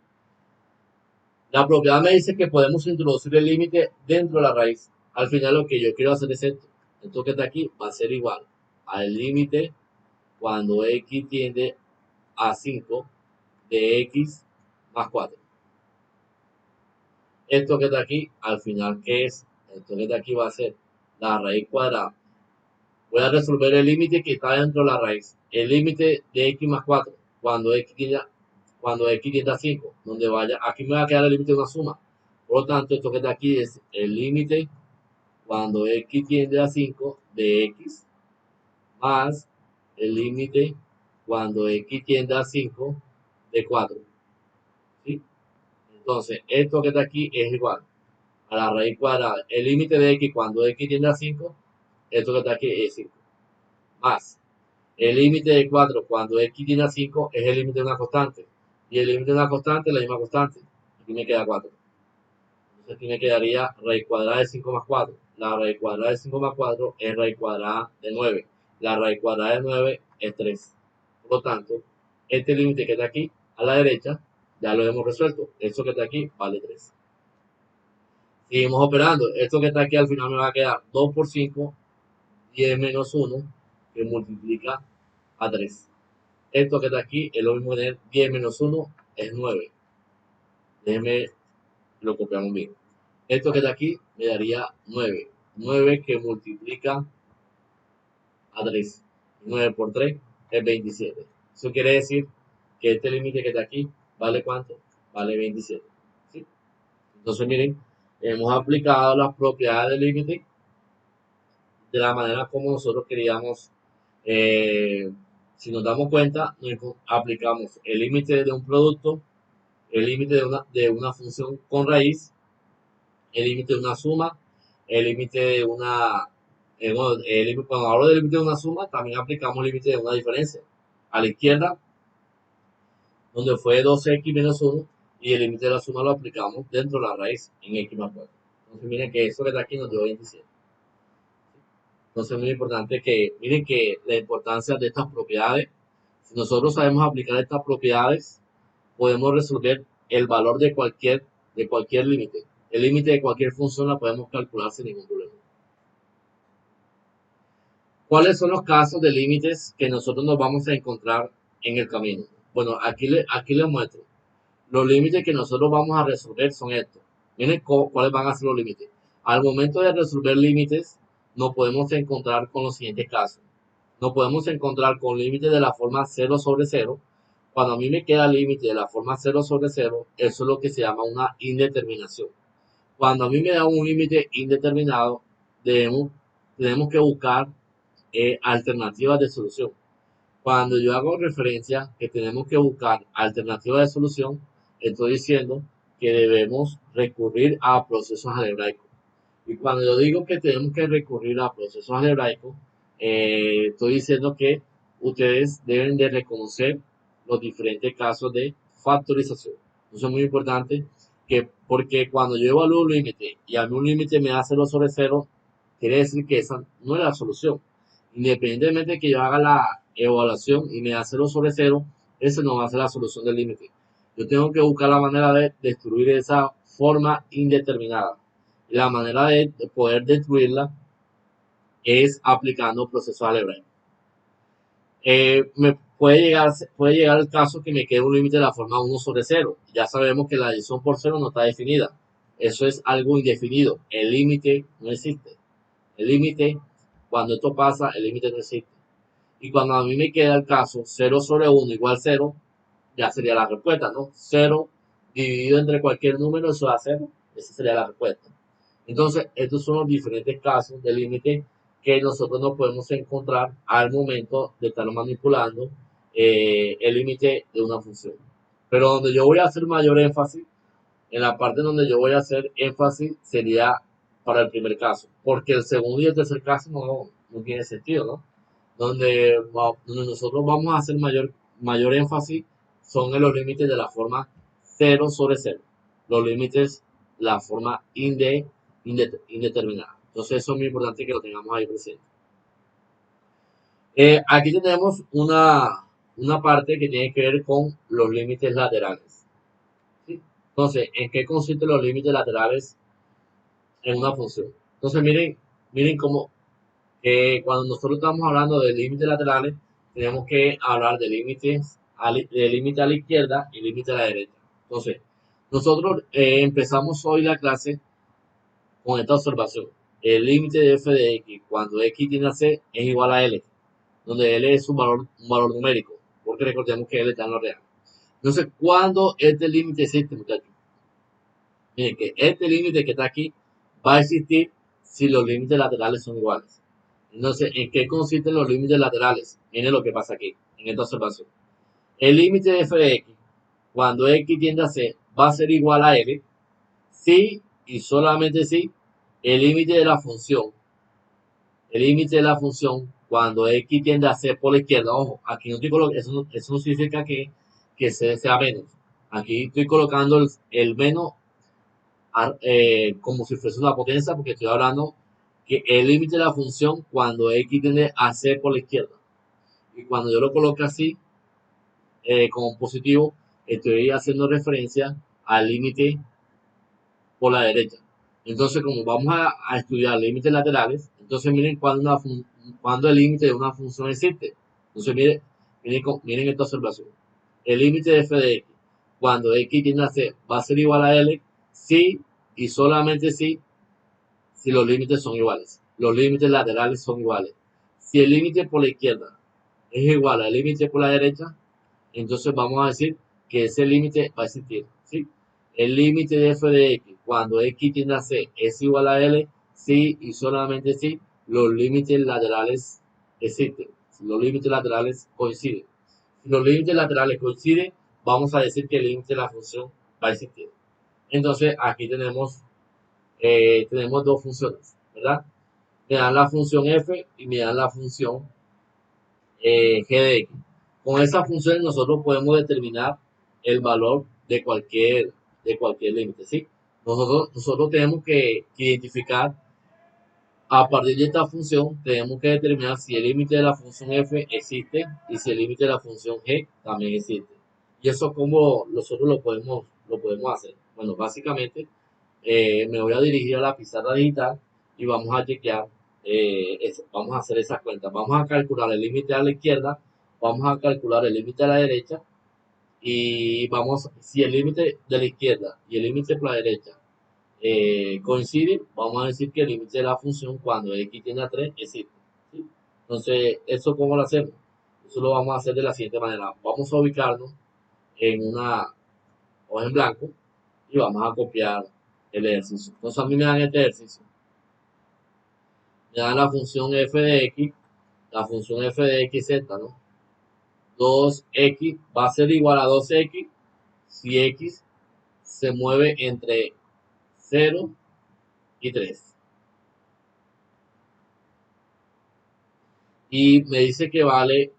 La propiedad me dice que podemos introducir el límite dentro de la raíz. Al final lo que yo quiero hacer es esto. Esto que está aquí va a ser igual al límite cuando x tiende a 5 de x más 4. Esto que está aquí, al final, ¿qué es? Esto que está aquí va a ser la raíz cuadrada. Voy a resolver el límite que está dentro de la raíz. El límite de x más 4, cuando x tiende a 5, donde vaya, aquí me va a quedar el límite de una suma. Por lo tanto, esto que está aquí es el límite cuando x tiende a 5 de x más el límite cuando x tiende a 5 de 4. ¿Sí? Entonces, esto que está aquí es igual a la raíz cuadrada. El límite de x cuando x tiende a 5, esto que está aquí es 5. Más el límite de 4 cuando x tiende a 5 es el límite de una constante. Y el límite de una constante es la misma constante. Aquí me queda 4. Entonces aquí me quedaría raíz cuadrada de 5 más 4. La raíz cuadrada de 5 más 4 es raíz cuadrada de 9. La raíz cuadrada de 9 es 3. Por lo tanto, este límite que está aquí a la derecha ya lo hemos resuelto. Eso que está aquí vale 3. Seguimos operando. Esto que está aquí al final me va a quedar 2 por 5, 10 menos 1, que multiplica a 3. Esto que está aquí es lo mismo que tener 10 menos 1 es 9. Déjenme, lo copiamos bien. Esto que está aquí me daría 9. 9 que multiplica a 3. 9 por 3 es 27. Eso quiere decir que este límite que está aquí vale ¿cuánto? Vale 27. ¿Sí? Entonces miren, hemos aplicado las propiedades del límite de la manera como nosotros queríamos. Si nos damos cuenta, aplicamos el límite de un producto, el límite de una función con raíz, el límite de una suma, el límite de una... bueno, cuando hablo del límite de una suma, también aplicamos el límite de una diferencia. A la izquierda, donde fue 12x menos 1, y el límite de la suma lo aplicamos dentro de la raíz en x más 4. Entonces miren que eso que está aquí nos dio 27. Entonces es muy importante que, miren que la importancia de estas propiedades, si nosotros sabemos aplicar estas propiedades, podemos resolver el valor de cualquier límite. El límite de cualquier función la podemos calcular sin ningún problema. ¿Cuáles son los casos de límites que nosotros nos vamos a encontrar en el camino? Bueno, aquí les muestro. Los límites que nosotros vamos a resolver son estos. Miren cuáles van a ser los límites. Al momento de resolver límites, nos podemos encontrar con los siguientes casos. Nos podemos encontrar con límites de la forma 0 sobre 0. Cuando a mí me queda límite de la forma 0 sobre 0, eso es lo que se llama una indeterminación. Cuando a mí me da un límite indeterminado, tenemos que buscar alternativas de solución. Cuando yo hago referencia que tenemos que buscar alternativas de solución, estoy diciendo que debemos recurrir a procesos algebraicos. Y cuando yo digo que tenemos que recurrir a procesos algebraicos, estoy diciendo que ustedes deben de reconocer los diferentes casos de factorización. Eso es muy importante, porque cuando yo evalúo un límite y a mí un límite me da 0 sobre 0, quiere decir que esa no es la solución. Independientemente de que yo haga la evaluación y me da 0 sobre 0, ese no va a ser la solución del límite. Yo tengo que buscar la manera de destruir esa forma indeterminada. Y la manera de poder destruirla es aplicando procesos algebraicos. Me puede llegar el caso que me quede un límite de la forma 1 sobre 0. Ya sabemos que la división por 0 no está definida. Eso es algo indefinido. El límite no existe. El límite, cuando esto pasa, el límite no existe. Y cuando a mí me queda el caso 0 sobre 1 igual 0, ya sería la respuesta, ¿no? 0 dividido entre cualquier número, eso da 0. Esa sería la respuesta. Entonces, estos son los diferentes casos de límite que nosotros nos podemos encontrar al momento de estar manipulando el límite de una función. Pero donde yo voy a hacer mayor énfasis, en la parte donde yo voy a hacer énfasis sería para el primer caso, porque el segundo y el tercer caso no tiene sentido, ¿no? Donde nosotros vamos a hacer mayor énfasis son en los límites de la forma 0 sobre 0. Los límites, la forma indeterminada. Entonces eso es muy importante que lo tengamos ahí presente. Aquí tenemos una parte que tiene que ver con los límites laterales. ¿Sí? Entonces, ¿en qué consisten los límites laterales en una función? Entonces, miren cómo cuando nosotros estamos hablando de límites laterales, tenemos que hablar de límites el límite a la izquierda y el límite a la derecha. Entonces, nosotros empezamos hoy la clase con esta observación. El límite de f de x cuando x tiende a c es igual a L, donde L es un valor numérico, porque recordemos que L está en lo real. Entonces, ¿cuándo este límite existe, muchachos? Miren que este límite que está aquí va a existir si los límites laterales son iguales. Entonces, ¿en qué consisten los límites laterales? Miren lo que pasa aquí, en esta observación. El límite de f de x, cuando x tiende a c, va a ser igual a L, si y solamente si el límite de la función, cuando x tiende a c por la izquierda, ojo, aquí no estoy colocando, eso no significa que c sea menos. Aquí estoy colocando el menos como si fuese una potencia, porque estoy hablando que el límite de la función cuando x tiende a c por la izquierda. Y cuando yo lo coloque así, como positivo, estoy haciendo referencia al límite por la derecha. Entonces, como vamos a estudiar límites laterales, entonces miren cuando el límite de una función existe. Entonces, miren esta observación. El límite de f de x, cuando x tiende a c, va a ser igual a L si y solamente si los límites son iguales. Los límites laterales son iguales. Si el límite por la izquierda es igual al límite por la derecha, entonces vamos a decir que ese límite va a existir. ¿Sí? El límite de f de x cuando x tiende a c es igual a L si y solamente si los límites laterales existen. Si los límites laterales coinciden. Si los límites laterales coinciden, vamos a decir que el límite de la función va a existir. Entonces aquí tenemos dos funciones, ¿verdad? Me dan la función f y me dan la función g de x. Con esa función nosotros podemos determinar el valor de cualquier límite, ¿sí? Nosotros tenemos que identificar, a partir de esta función, tenemos que determinar si el límite de la función f existe y si el límite de la función g también existe. Y eso como nosotros lo podemos hacer. Bueno, básicamente me voy a dirigir a la pizarra digital y vamos a chequear, vamos a hacer esas cuentas. Vamos a calcular el límite a la izquierda, vamos a calcular el límite a la derecha y si el límite de la izquierda y el límite por la derecha coinciden, vamos a decir que el límite de la función cuando x tiende a 3 existe. ¿Sí? Entonces, ¿eso cómo lo hacemos? Eso lo vamos a hacer de la siguiente manera. Vamos a ubicarnos en una hoja en blanco y vamos a copiar el ejercicio. Entonces a mí me dan este ejercicio. Me dan la función f de x, la función f de x z, ¿no? 2x va a ser igual a 2x si x se mueve entre 0 y 3. Y me dice que vale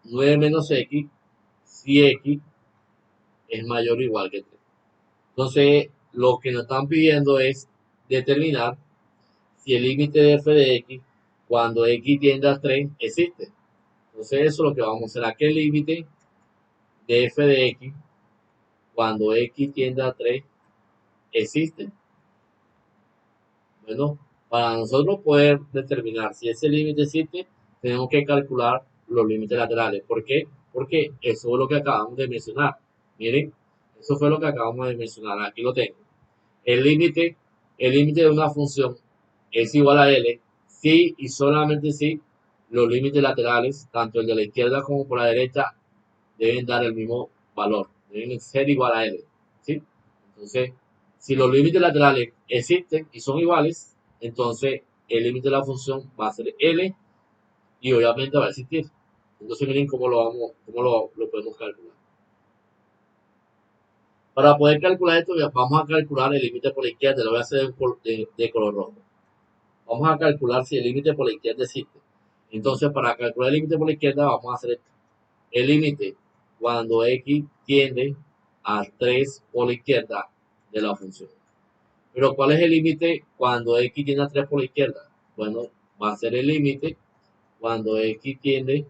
9 menos x si x es mayor o igual que 3. Entonces, lo que nos están pidiendo es determinar si el límite de f de x cuando x tiende a 3 existe. Entonces eso es lo que vamos a hacer. Aquí el límite de f de x cuando x tiende a 3 existe. Bueno, para nosotros poder determinar si ese límite existe, tenemos que calcular los límites laterales. ¿Por qué? Porque eso es lo que acabamos de mencionar. Miren, eso fue lo que acabamos de mencionar. Aquí lo tengo. El límite de una función es igual a L si y solamente si los límites laterales, tanto el de la izquierda como por la derecha, deben dar el mismo valor, deben ser igual a L. ¿Sí? Entonces, si los límites laterales existen y son iguales, entonces el límite de la función va a ser L y obviamente va a existir. Entonces miren cómo lo podemos calcular. Para poder calcular esto, vamos a calcular el límite por la izquierda. Lo voy a hacer de color rojo. Vamos a calcular si el límite por la izquierda existe. Entonces, para calcular el límite por la izquierda, vamos a hacer esto. El límite cuando x tiende a 3 por la izquierda de la función. Pero ¿cuál es el límite cuando x tiende a 3 por la izquierda? Bueno, va a ser el límite cuando x tiende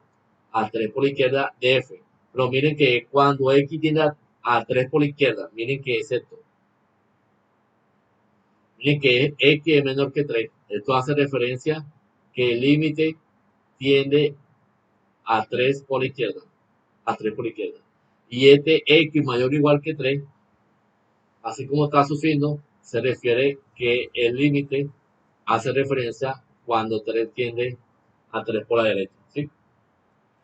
a 3 por la izquierda de f. Pero miren que cuando x tiende a 3 por la izquierda, miren que es esto. Miren que x es menor que 3. Esto hace referencia que el límite tiende a 3 por la izquierda. a 3 por la izquierda. Y este x mayor o igual que 3, así como está su signo, se refiere que el límite hace referencia cuando 3 tiende a 3 por la derecha, ¿sí?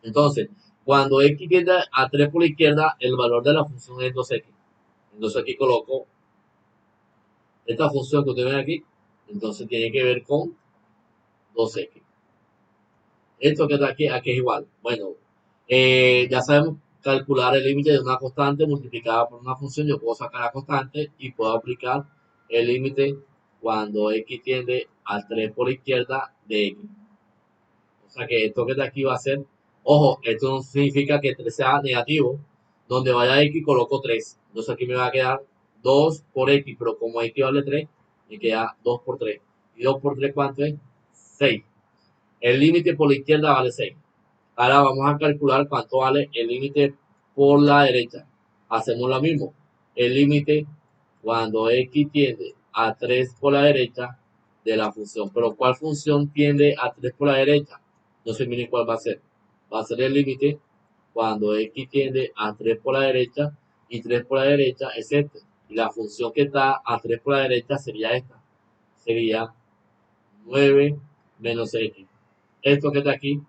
Entonces, cuando x tiende a 3 por la izquierda, el valor de la función es 2x. Entonces aquí coloco esta función que ustedes ven aquí, entonces tiene que ver con 2x. Esto que está aquí es igual. Bueno, ya sabemos calcular el límite de una constante multiplicada por una función. Yo puedo sacar la constante y puedo aplicar el límite cuando x tiende al 3 por la izquierda de x. O sea que esto que está aquí va a ser, ojo, esto no significa que 3 sea negativo. Donde vaya x coloco 3. Entonces aquí me va a quedar 2 por x, pero como x vale 3, me queda 2 por 3. ¿Y 2 por 3 cuánto es? 6. El límite por la izquierda vale 6. Ahora vamos a calcular cuánto vale el límite por la derecha. Hacemos lo mismo. El límite cuando x tiende a 3 por la derecha de la función. Pero ¿cuál función tiende a 3 por la derecha? No sé, miren cuál va a ser. Va a ser el límite cuando x tiende a 3 por la derecha y 3 por la derecha es este. Y la función que está a 3 por la derecha sería esta. Sería 9 menos x. Esto que está aquí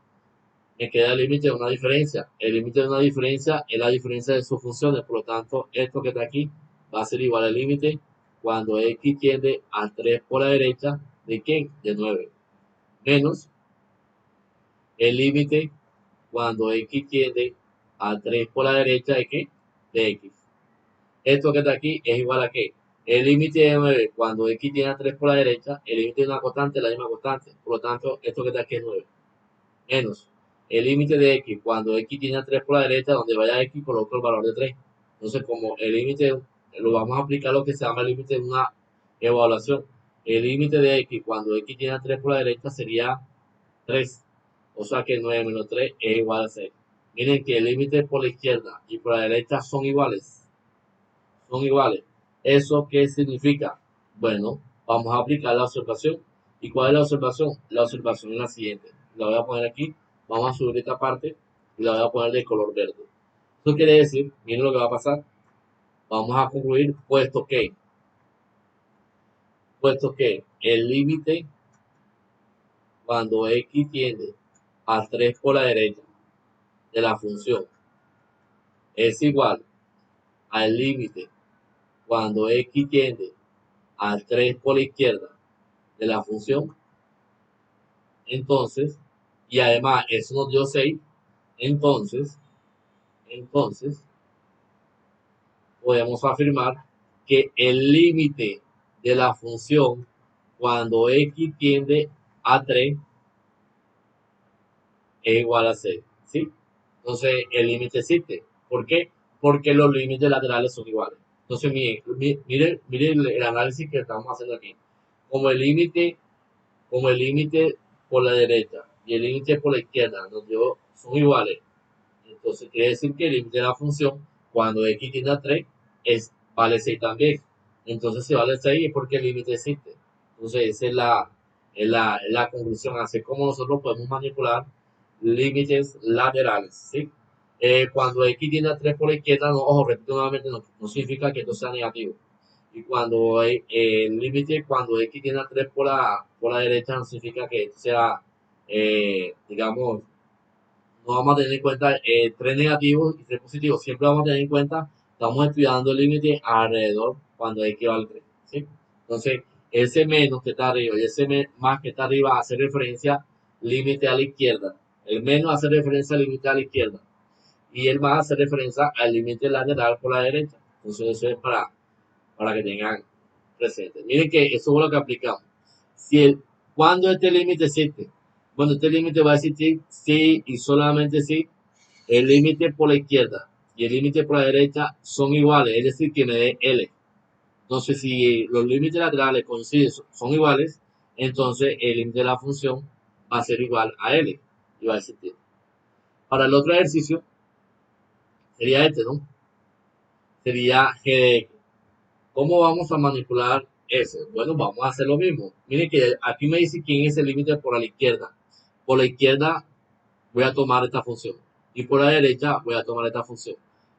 me queda el límite de una diferencia. El límite de una diferencia es la diferencia de sus funciones. Por lo tanto, esto que está aquí va a ser igual al límite cuando x tiende a 3 por la derecha de ¿qué? De 9. Menos el límite cuando x tiende a 3 por la derecha de ¿qué? De x. Esto que está aquí es igual a ¿qué? El límite de 9 cuando x tiende a 3 por la derecha, el límite de una constante es la misma constante. Por lo tanto, esto que está aquí es 9. Menos el límite de x cuando x tiene a 3 por la derecha, donde vaya x coloco el valor de 3. Entonces, como el límite lo vamos a aplicar lo que se llama el límite de una evaluación. El límite de x cuando x tiene a 3 por la derecha sería 3. O sea que 9 menos 3 es igual a 6. Miren que el límite por la izquierda y por la derecha son iguales. Son iguales. ¿Eso qué significa? Bueno, vamos a aplicar la observación. ¿Y cuál es la observación? La observación es la siguiente. La voy a poner aquí. Vamos a subir esta parte y la voy a poner de color verde. Eso quiere decir, miren lo que va a pasar. Vamos a concluir puesto que el límite cuando x tiende a 3 por la derecha de la función es igual al límite cuando x tiende a 3 por la izquierda de la función. Entonces, y además eso nos dio 6, entonces podemos afirmar que el límite de la función cuando x tiende a 3 es igual a 6, ¿sí? Entonces el límite existe. ¿Por qué? Porque los límites laterales son iguales. Entonces miren el análisis que estamos haciendo aquí. Como el límite, como el límite por la derecha y el límite por la izquierda son iguales. Entonces quiere decir que el límite de la función cuando x tiende a 3 vale 6 también. Entonces si vale 6 es porque el límite existe. Entonces esa es la conclusión. Así como nosotros podemos manipular límites laterales. ¿Sí? Cuando x tiende a 3 por la izquierda, no, ojo, repito nuevamente, no significa que esto sea negativo. Y cuando el límite, cuando x tiende a 3 por la derecha, no significa que esto sea, digamos, no vamos a tener en cuenta 3 negativos y 3 positivos. Siempre vamos a tener en cuenta, estamos estudiando el límite alrededor cuando x vale 3. ¿Sí? Entonces, ese menos que está arriba y ese más que está arriba hace referencia límite a la izquierda. El menos hace referencia al límite a la izquierda. Y el más hace referencia al límite lateral por la derecha. Entonces, eso es para que tengan presente. Miren que eso es lo que aplicamos. Cuando este límite existe, bueno, este límite va a existir si y solamente si el límite por la izquierda y el límite por la derecha son iguales, es decir, que me dé L. Entonces, si los límites laterales coinciden, son iguales, entonces el límite de la función va a ser igual a L y va a existir. Para el otro ejercicio sería este, ¿no? Sería G de X. ¿Cómo vamos a manipular ese? Bueno, vamos a hacer lo mismo. Miren que aquí me dice quién es el límite por la izquierda. Por la izquierda voy a tomar esta función. y por la derecha voy a tomar esta función.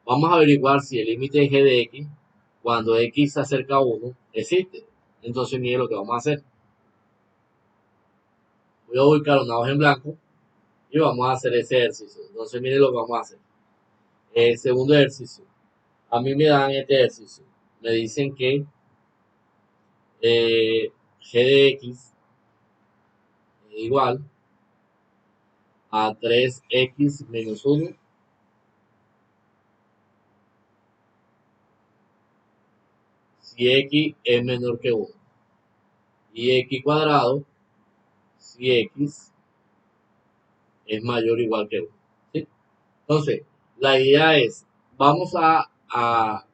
Vamos a averiguar si el límite de g de x cuando x se acerca a 1 existe. Entonces mire lo que vamos a hacer. Voy a ubicar una hoja en blanco y vamos a hacer ese ejercicio. Entonces mire lo que vamos a hacer. El segundo ejercicio. A mí me dan este ejercicio. Me dicen que g de x es igual a 3x menos 1 si x es menor que 1 y x cuadrado si x es mayor o igual que 1. ¿Sí? Entonces, la idea es, vamos a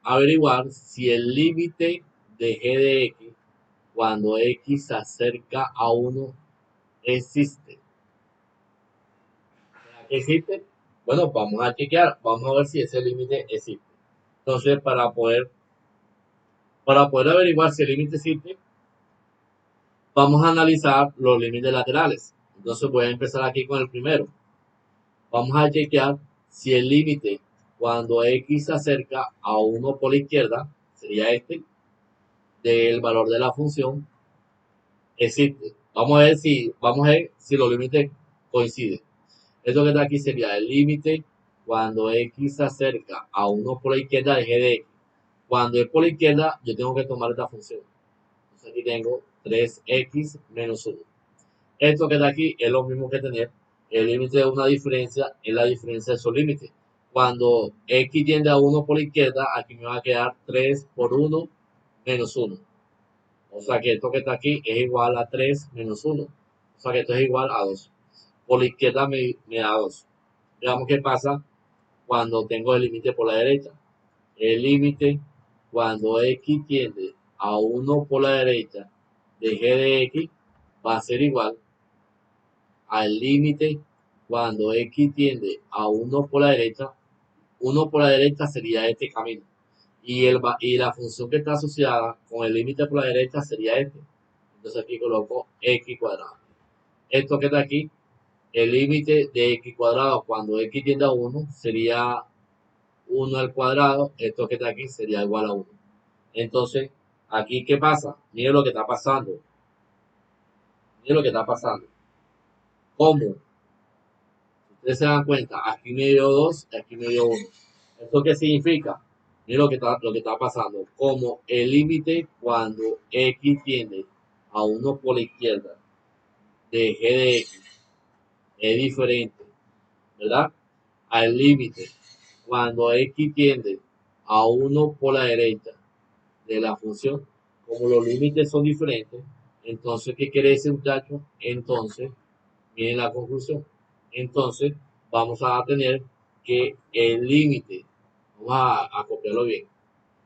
averiguar si el límite de g de x cuando x se acerca a 1 existe. ¿Existe? Bueno, vamos a chequear, vamos a ver si ese límite existe. Entonces, para poder averiguar si el límite existe, vamos a analizar los límites laterales. Entonces voy a empezar aquí con el primero. Vamos a chequear si el límite cuando x se acerca a 1 por la izquierda, sería este, del valor de la función, existe. Vamos a ver si los límites coinciden. Esto que está aquí sería el límite cuando x se acerca a 1 por la izquierda de g de x. Cuando es por la izquierda, yo tengo que tomar esta función. Entonces aquí tengo 3x menos 1. Esto que está aquí es lo mismo que tener el límite de una diferencia, es la diferencia de esos límites. Cuando x tiende a 1 por la izquierda, aquí me va a quedar 3 por 1 menos 1. O sea que esto que está aquí es igual a 3 menos 1. O sea que esto es igual a 2. Por la izquierda me da 2. Veamos qué pasa cuando tengo el límite por la derecha. El límite cuando x tiende a 1 por la derecha de g de x va a ser igual al límite cuando x tiende a 1 por la derecha. 1 por la derecha sería este camino. Y la función que está asociada con el límite por la derecha sería este. Entonces aquí coloco x cuadrado. Esto que está aquí, el límite de x cuadrado cuando x tiende a 1 sería 1 al cuadrado. Esto que está aquí sería igual a 1. Entonces, aquí, ¿qué pasa? Miren lo que está pasando. Miren lo que está pasando. ¿Cómo? Ustedes se dan cuenta, aquí me dio 2, aquí me dio 1. ¿Esto qué significa? Miren lo que está pasando. Como el límite cuando x tiende a 1 por la izquierda de g de x es diferente, ¿verdad? Al límite cuando x tiende a 1 por la derecha de la función. Como los límites son diferentes, entonces, ¿qué quiere decir, muchachos? Entonces, miren la conclusión. Entonces, vamos a tener que el límite, vamos a copiarlo bien,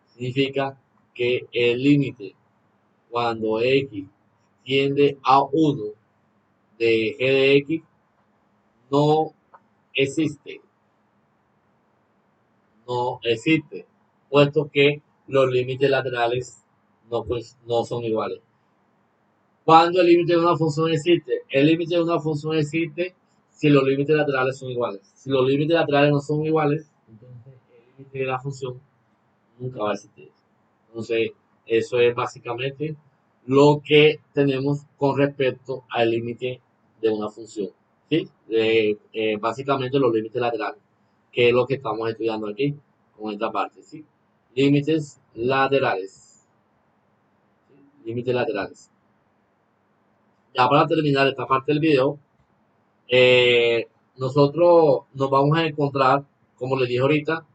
significa que el límite cuando x tiende a 1 de g de x no existe, puesto que los límites laterales no son iguales. Cuando el límite de una función existe, el límite de una función existe si los límites laterales son iguales. Si los límites laterales no son iguales, entonces el límite de la función nunca va a existir. Entonces, eso es básicamente lo que tenemos con respecto al límite de una función. ¿Sí? Básicamente los límites laterales, que es lo que estamos estudiando aquí con esta parte. ¿Sí? Límites laterales. ¿Sí? Límites laterales. Ya para terminar esta parte del video, nosotros nos vamos a encontrar, como les dije ahorita,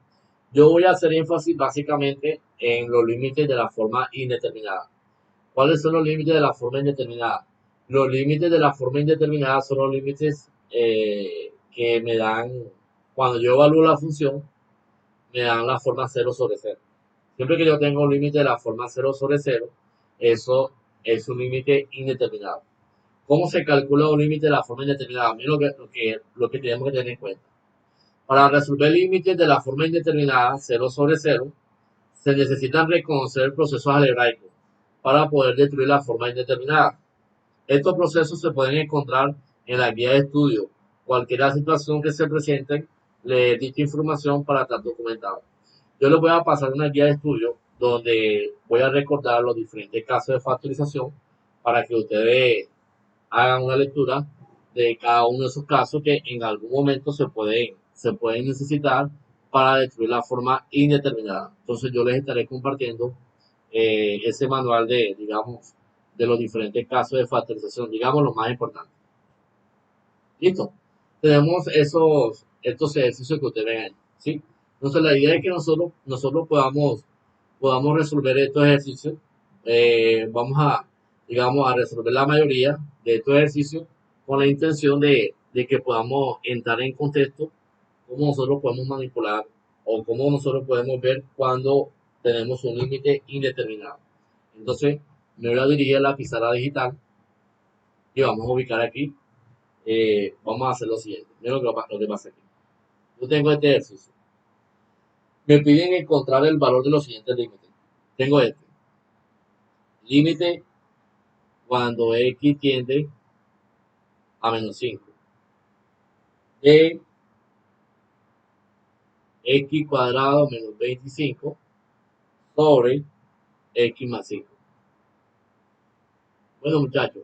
yo voy a hacer énfasis básicamente en los límites de la forma indeterminada. ¿Cuáles son los límites de la forma indeterminada? Los límites de la forma indeterminada son los límites que me dan, cuando yo evalúo la función, me dan la forma 0 sobre 0. Siempre que yo tengo un límite de la forma 0 sobre 0, eso es un límite indeterminado. ¿Cómo se calcula un límite de la forma indeterminada? A mí lo que tenemos que tener en cuenta. Para resolver límites de la forma indeterminada, 0 sobre 0, se necesitan reconocer procesos algebraicos para poder destruir la forma indeterminada. Estos procesos se pueden encontrar en la guía de estudio. Cualquier situación que se presente, leer dicha información para estar documentado. Yo les voy a pasar una guía de estudio donde voy a recordar los diferentes casos de factorización para que ustedes hagan una lectura de cada uno de esos casos que en algún momento se pueden necesitar para destruir la forma indeterminada. Entonces yo les estaré compartiendo ese manual de, digamos, de los diferentes casos de factorización, digamos, los más importantes. Listo. Tenemos estos ejercicios que ustedes ven ahí, ¿sí? Entonces la idea es que nosotros podamos resolver estos ejercicios. Vamos a, digamos, a resolver la mayoría de estos ejercicios con la intención de que podamos entrar en contexto cómo nosotros podemos manipular o cómo nosotros podemos ver cuando tenemos un límite indeterminado. Entonces, me voy a dirigir a la pizarra digital y vamos a ubicar aquí. Vamos a hacer lo siguiente. Miren lo que pasa aquí. Yo tengo este ejercicio. Me piden encontrar el valor de los siguientes límites. Tengo este. Límite cuando x tiende a menos 5. De x cuadrado menos 25 sobre x más 5. Bueno, muchachos,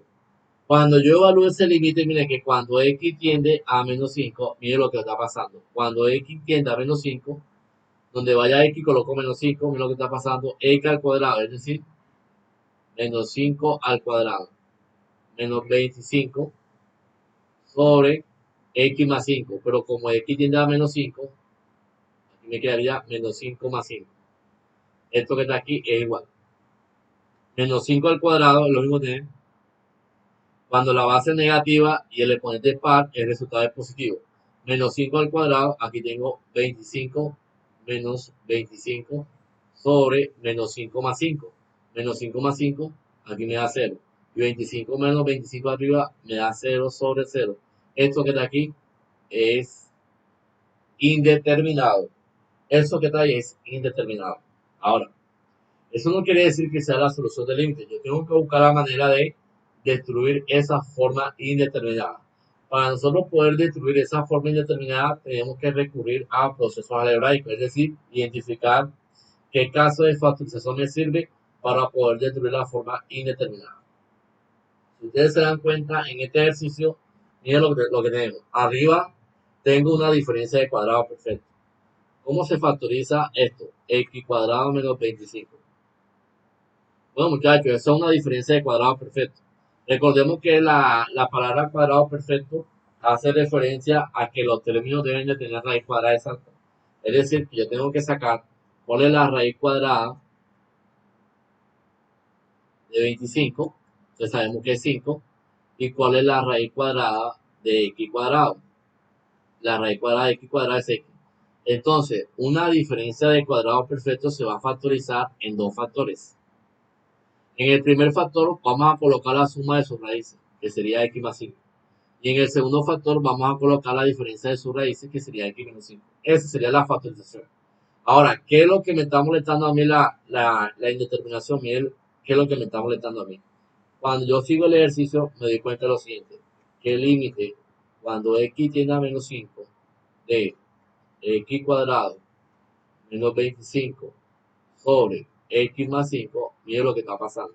cuando yo evalúo ese límite, miren que cuando x tiende a menos 5, miren lo que está pasando. Cuando x tiende a menos 5, donde vaya x coloco menos 5, miren lo que está pasando, x al cuadrado, es decir, menos 5 al cuadrado, menos 25 sobre x más 5. Pero como x tiende a menos 5, aquí me quedaría menos 5 más 5. Esto que está aquí es igual. Menos 5 al cuadrado es lo mismo que cuando la base es negativa y el exponente es par, el resultado es positivo. Menos 5 al cuadrado, aquí tengo 25 menos 25 sobre menos 5 más 5. Menos 5 más 5, aquí me da 0. Y 25 menos 25 arriba me da 0 sobre 0. Esto que está aquí es indeterminado. Eso que está ahí es indeterminado. Ahora, eso no quiere decir que sea la solución del límite. Yo tengo que buscar la manera de destruir esa forma indeterminada. Para nosotros poder destruir esa forma indeterminada, tenemos que recurrir a procesos algebraicos, es decir, identificar qué caso de factorización me sirve para poder destruir la forma indeterminada. Si ustedes se dan cuenta, en este ejercicio, miren lo que tenemos. Arriba tengo una diferencia de cuadrado perfecto. ¿Cómo se factoriza esto? X cuadrado menos 25. Bueno, muchachos, esa es una diferencia de cuadrado perfecto. Recordemos que la palabra cuadrado perfecto hace referencia a que los términos deben de tener raíz cuadrada exacta. Es decir, que yo tengo que sacar cuál es la raíz cuadrada de 25, entonces sabemos que es 5, y cuál es la raíz cuadrada de x cuadrado. La raíz cuadrada de x cuadrado es x. Entonces, una diferencia de cuadrado perfecto se va a factorizar en dos factores. En el primer factor vamos a colocar la suma de sus raíces, que sería x más 5. Y en el segundo factor vamos a colocar la diferencia de sus raíces, que sería x menos 5. Esa sería la factorización. Ahora, ¿qué es lo que me está molestando a mí la indeterminación? Miren, ¿qué es lo que me está molestando a mí? Cuando yo sigo el ejercicio, me doy cuenta de lo siguiente, que el límite, cuando x tiende a menos 5, de x cuadrado menos 25 sobre x más 5, miren lo que está pasando.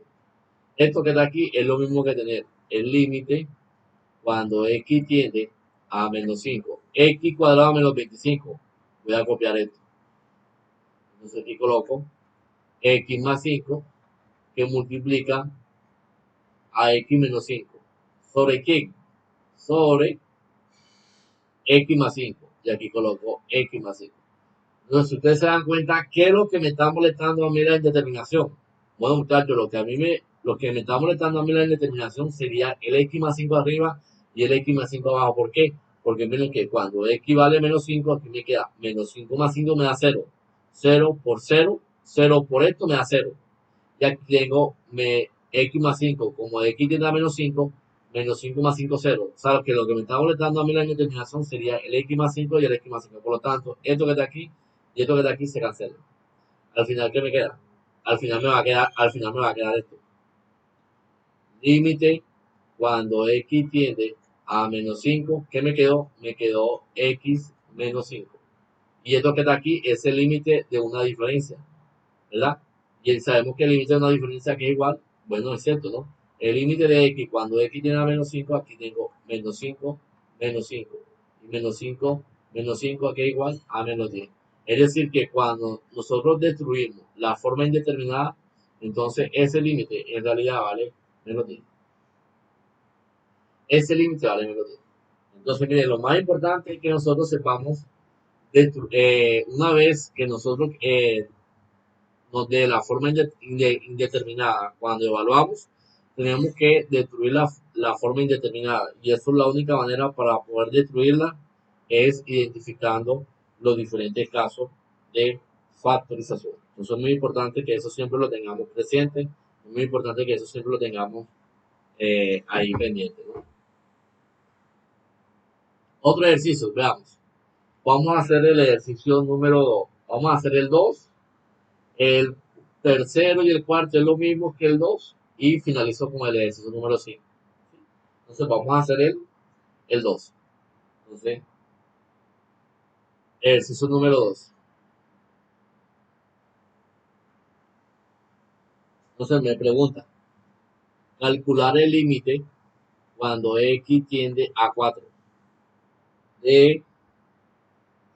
Esto que está aquí es lo mismo que tener el límite cuando x tiende a menos 5. X cuadrado menos 25. Voy a copiar esto. Entonces aquí coloco x más 5 que multiplica a x menos 5. ¿Sobre qué? Sobre x más 5. Y aquí coloco x más 5. Entonces, si ustedes se dan cuenta, ¿qué es lo que me está molestando a mí la indeterminación? Bueno, muchachos, lo que me está molestando a mí la indeterminación sería el x más 5 arriba y el x más 5 abajo. ¿Por qué? Porque miren que cuando x vale menos 5, aquí me queda menos 5 más 5 me da 0. 0 por 0, 0 por esto me da 0. Y aquí tengo x más 5, como x tiende a menos 5, menos 5 más 5, 0. O sea, que lo que me está molestando a mí la indeterminación sería el x más 5 y el x más 5. Por lo tanto, esto que está aquí y esto que está aquí se cancela. Al final, ¿qué me queda? Al final me va a quedar esto. Límite cuando x tiende a menos 5. ¿Qué me quedó? Me quedó x menos 5. Y esto que está aquí es el límite de una diferencia, ¿verdad? Y sabemos que el límite de una diferencia que es igual, bueno, es cierto, ¿no? El límite de x, cuando x tiene a menos 5, aquí tengo menos 5, menos 5. Y menos 5 aquí es igual a menos 10. Es decir, que cuando nosotros destruimos la forma indeterminada, entonces ese límite en realidad vale menos 10. Ese límite vale menos 10. Entonces, mire, lo más importante es que nosotros sepamos, una vez que nosotros nos dé la forma indeterminada, cuando evaluamos, tenemos que destruir la forma indeterminada. Y eso es la única manera para poder destruirla, es identificando los diferentes casos de factorización. Entonces es muy importante que eso siempre lo tengamos presente, es muy importante que eso siempre lo tengamos ahí pendiente, ¿no? Otro ejercicio, veamos. Vamos a hacer el ejercicio número 2. Vamos a hacer el 2. El tercero y el cuarto es lo mismo que el 2. Y finalizo con el ejercicio número 5. Entonces vamos a hacer el 2. Entonces, ejercicio número 2. Entonces me pregunta, calcular el límite cuando x tiende a 4. De,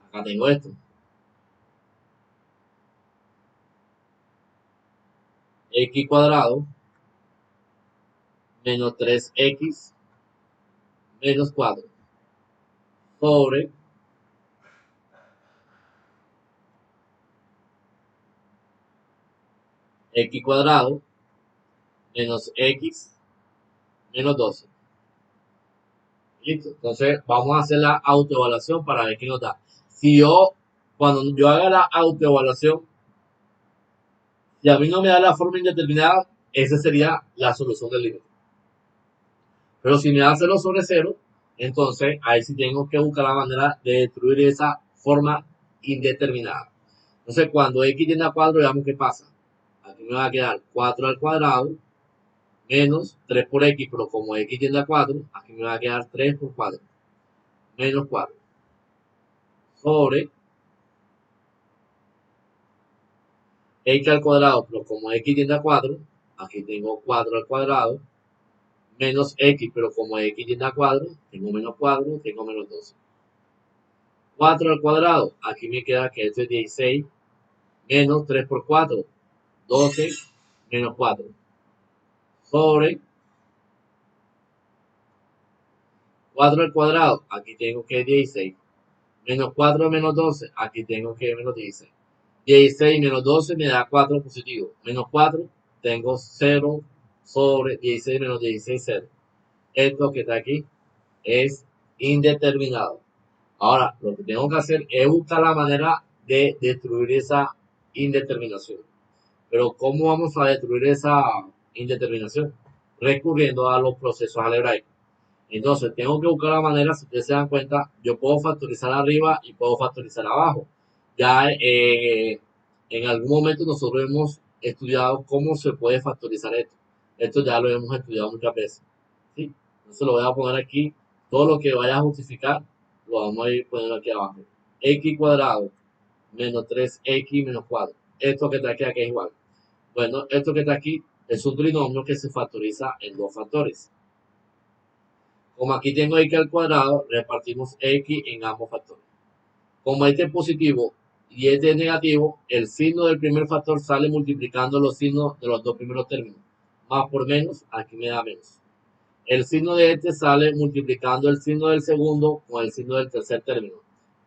acá tengo esto. X cuadrado menos 3x menos 4 sobre x cuadrado menos x menos 12. Listo. Entonces vamos a hacer la autoevaluación para ver qué nos da. Cuando yo haga la autoevaluación, si a mí no me da la forma indeterminada, esa sería la solución del límite. Pero si me da 0 sobre 0, entonces ahí sí tengo que buscar la manera de destruir esa forma indeterminada. Entonces cuando x tiende a 4, veamos qué pasa. Aquí me va a quedar 4 al cuadrado menos 3 por x, pero como x tiende a 4, aquí me va a quedar 3 por 4 menos 4 sobre x al cuadrado, pero como x tiende a 4, aquí tengo 4 al cuadrado menos x, pero como x tiende a 4, tengo menos 4, tengo menos 12. 4 al cuadrado, aquí me queda que esto es 16 menos 3 por 4, 12 menos 4 sobre 4 al cuadrado, aquí tengo que 16 menos 4 menos 12, aquí tengo que menos 16. 16 menos 12 me da 4 positivo, menos 4 tengo 0 sobre 16 menos 16, 0. Esto que está aquí es indeterminado. Ahora, lo que tengo que hacer es buscar la manera de destruir esa indeterminación. Pero ¿cómo vamos a destruir esa indeterminación? Recurriendo a los procesos algebraicos. Entonces, tengo que buscar la manera, si ustedes se dan cuenta, yo puedo factorizar arriba y puedo factorizar abajo. Ya en algún momento nosotros hemos estudiado cómo se puede factorizar esto. Esto ya lo hemos estudiado muchas veces. ¿Sí? Entonces lo voy a poner aquí. Todo lo que vaya a justificar, lo vamos a ir poniendo aquí abajo. X cuadrado menos 3x menos 4. Esto que está aquí es igual. Bueno, esto que está aquí es un trinomio que se factoriza en dos factores. Como aquí tengo x al cuadrado, repartimos x en ambos factores. Como este es positivo y este es negativo, el signo del primer factor sale multiplicando los signos de los dos primeros términos. Más por menos, aquí me da menos. El signo de este sale multiplicando el signo del segundo con el signo del tercer término.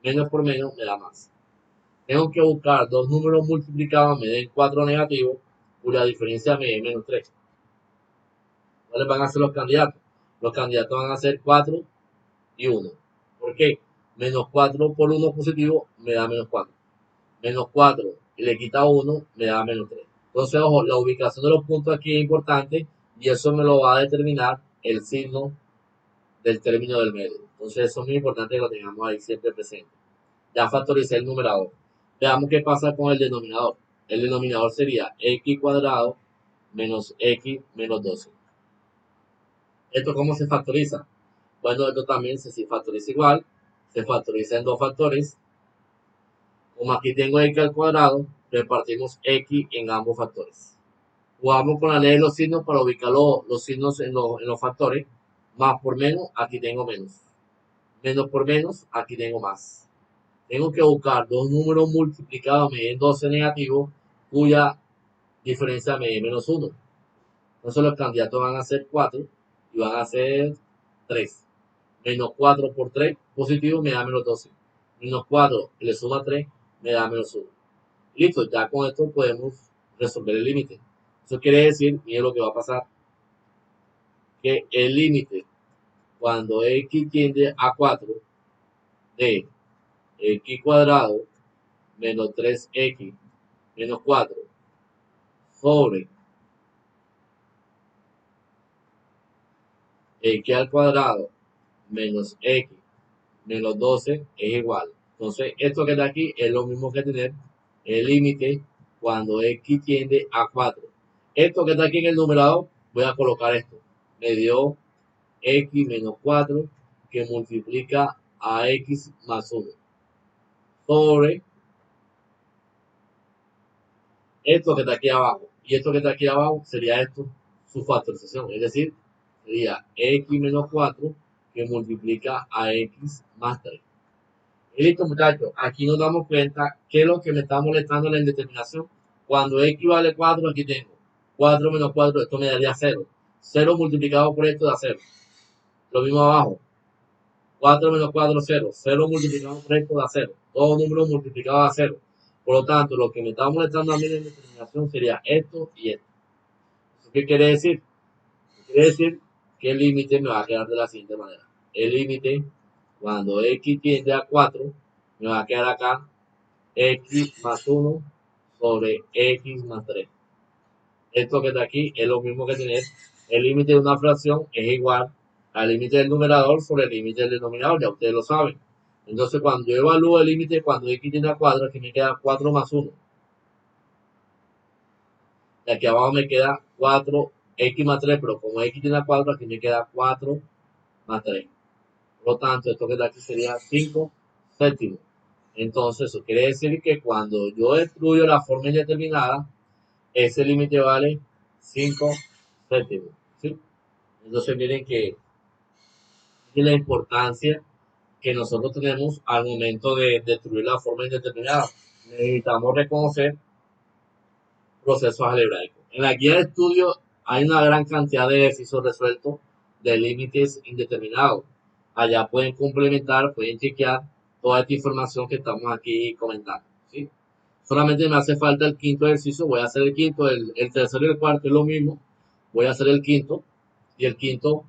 Menos por menos me da más. Tengo que buscar dos números multiplicados, me den 4 negativos, cuya diferencia me dé menos 3. ¿Cuáles van a ser los candidatos? Los candidatos van a ser 4 y 1. ¿Por qué? Menos 4 por 1 positivo me da menos 4. Menos 4 y le quita 1 me da menos 3. Entonces, ojo, la ubicación de los puntos aquí es importante y eso me lo va a determinar el signo del término del medio. Entonces, eso es muy importante que lo tengamos ahí siempre presente. Ya factoricé el numerador. Veamos qué pasa con el denominador. El denominador sería x cuadrado menos x menos 12. ¿Esto cómo se factoriza? Bueno, esto también se factoriza igual. Se factoriza en dos factores. Como aquí tengo x al cuadrado, repartimos x en ambos factores. Jugamos con la ley de los signos para ubicar los signos en los factores. Más por menos, aquí tengo menos. Menos por menos, aquí tengo más. Tengo que buscar dos números multiplicados me den 12 negativos, cuya diferencia me dé menos 1. Entonces los candidatos van a ser 4 y van a ser 3. Menos 4 por 3 positivo me da menos 12. Menos 4 que le suma 3 me da menos 1. Listo, ya con esto podemos resolver el límite. Eso quiere decir, miren lo que va a pasar, que el límite cuando x tiende a 4 de x cuadrado menos 3x menos 4 sobre x al cuadrado menos x menos 12 es igual. Entonces, esto que está aquí es lo mismo que tener el límite cuando x tiende a 4. Esto que está aquí en el numerador, voy a colocar esto. Me dio x menos 4 que multiplica a x más 1 sobre esto que está aquí abajo. Y esto que está aquí abajo sería esto, su factorización. Es decir, sería x menos 4 que multiplica a x más 3. Y listo, muchachos. Aquí nos damos cuenta que es lo que me está molestando la indeterminación. Cuando x vale 4, aquí tengo 4 menos 4, esto me daría 0. 0 multiplicado por esto da 0. Lo mismo abajo. 4 menos 4, 0. 0 multiplicado por esto da 0. Todo número multiplicado da 0. Por lo tanto, lo que me está molestando a mí la indeterminación sería esto y esto. ¿Eso qué quiere decir? Quiere decir que el límite me va a quedar de la siguiente manera. El límite, cuando x tiende a 4, me va a quedar acá x más 1 sobre x más 3. Esto que está aquí es lo mismo que tener el límite de una fracción es igual al límite del numerador sobre el límite del denominador, ya ustedes lo saben. Entonces, cuando yo evalúo el límite cuando x tiende a 4, aquí me queda 4 más 1. Y aquí abajo me queda 4x más 3, pero como x tiende a 4, aquí me queda 4 más 3. Por lo tanto, esto que está aquí sería 5 séptimos. Entonces, eso quiere decir que cuando yo destruyo la forma indeterminada, ese límite vale 5 séptimos. ¿Sí? Entonces, miren que la importancia que nosotros tenemos al momento de destruir la forma indeterminada. Necesitamos reconocer procesos algebraicos. En la guía de estudio hay una gran cantidad de ejercicios resueltos de límites indeterminados. Allá pueden complementar, pueden chequear toda esta información que estamos aquí comentando. ¿Sí? Solamente me hace falta el quinto ejercicio. Voy a hacer el quinto, el tercero y el cuarto es lo mismo. Voy a hacer el quinto. Y el quinto,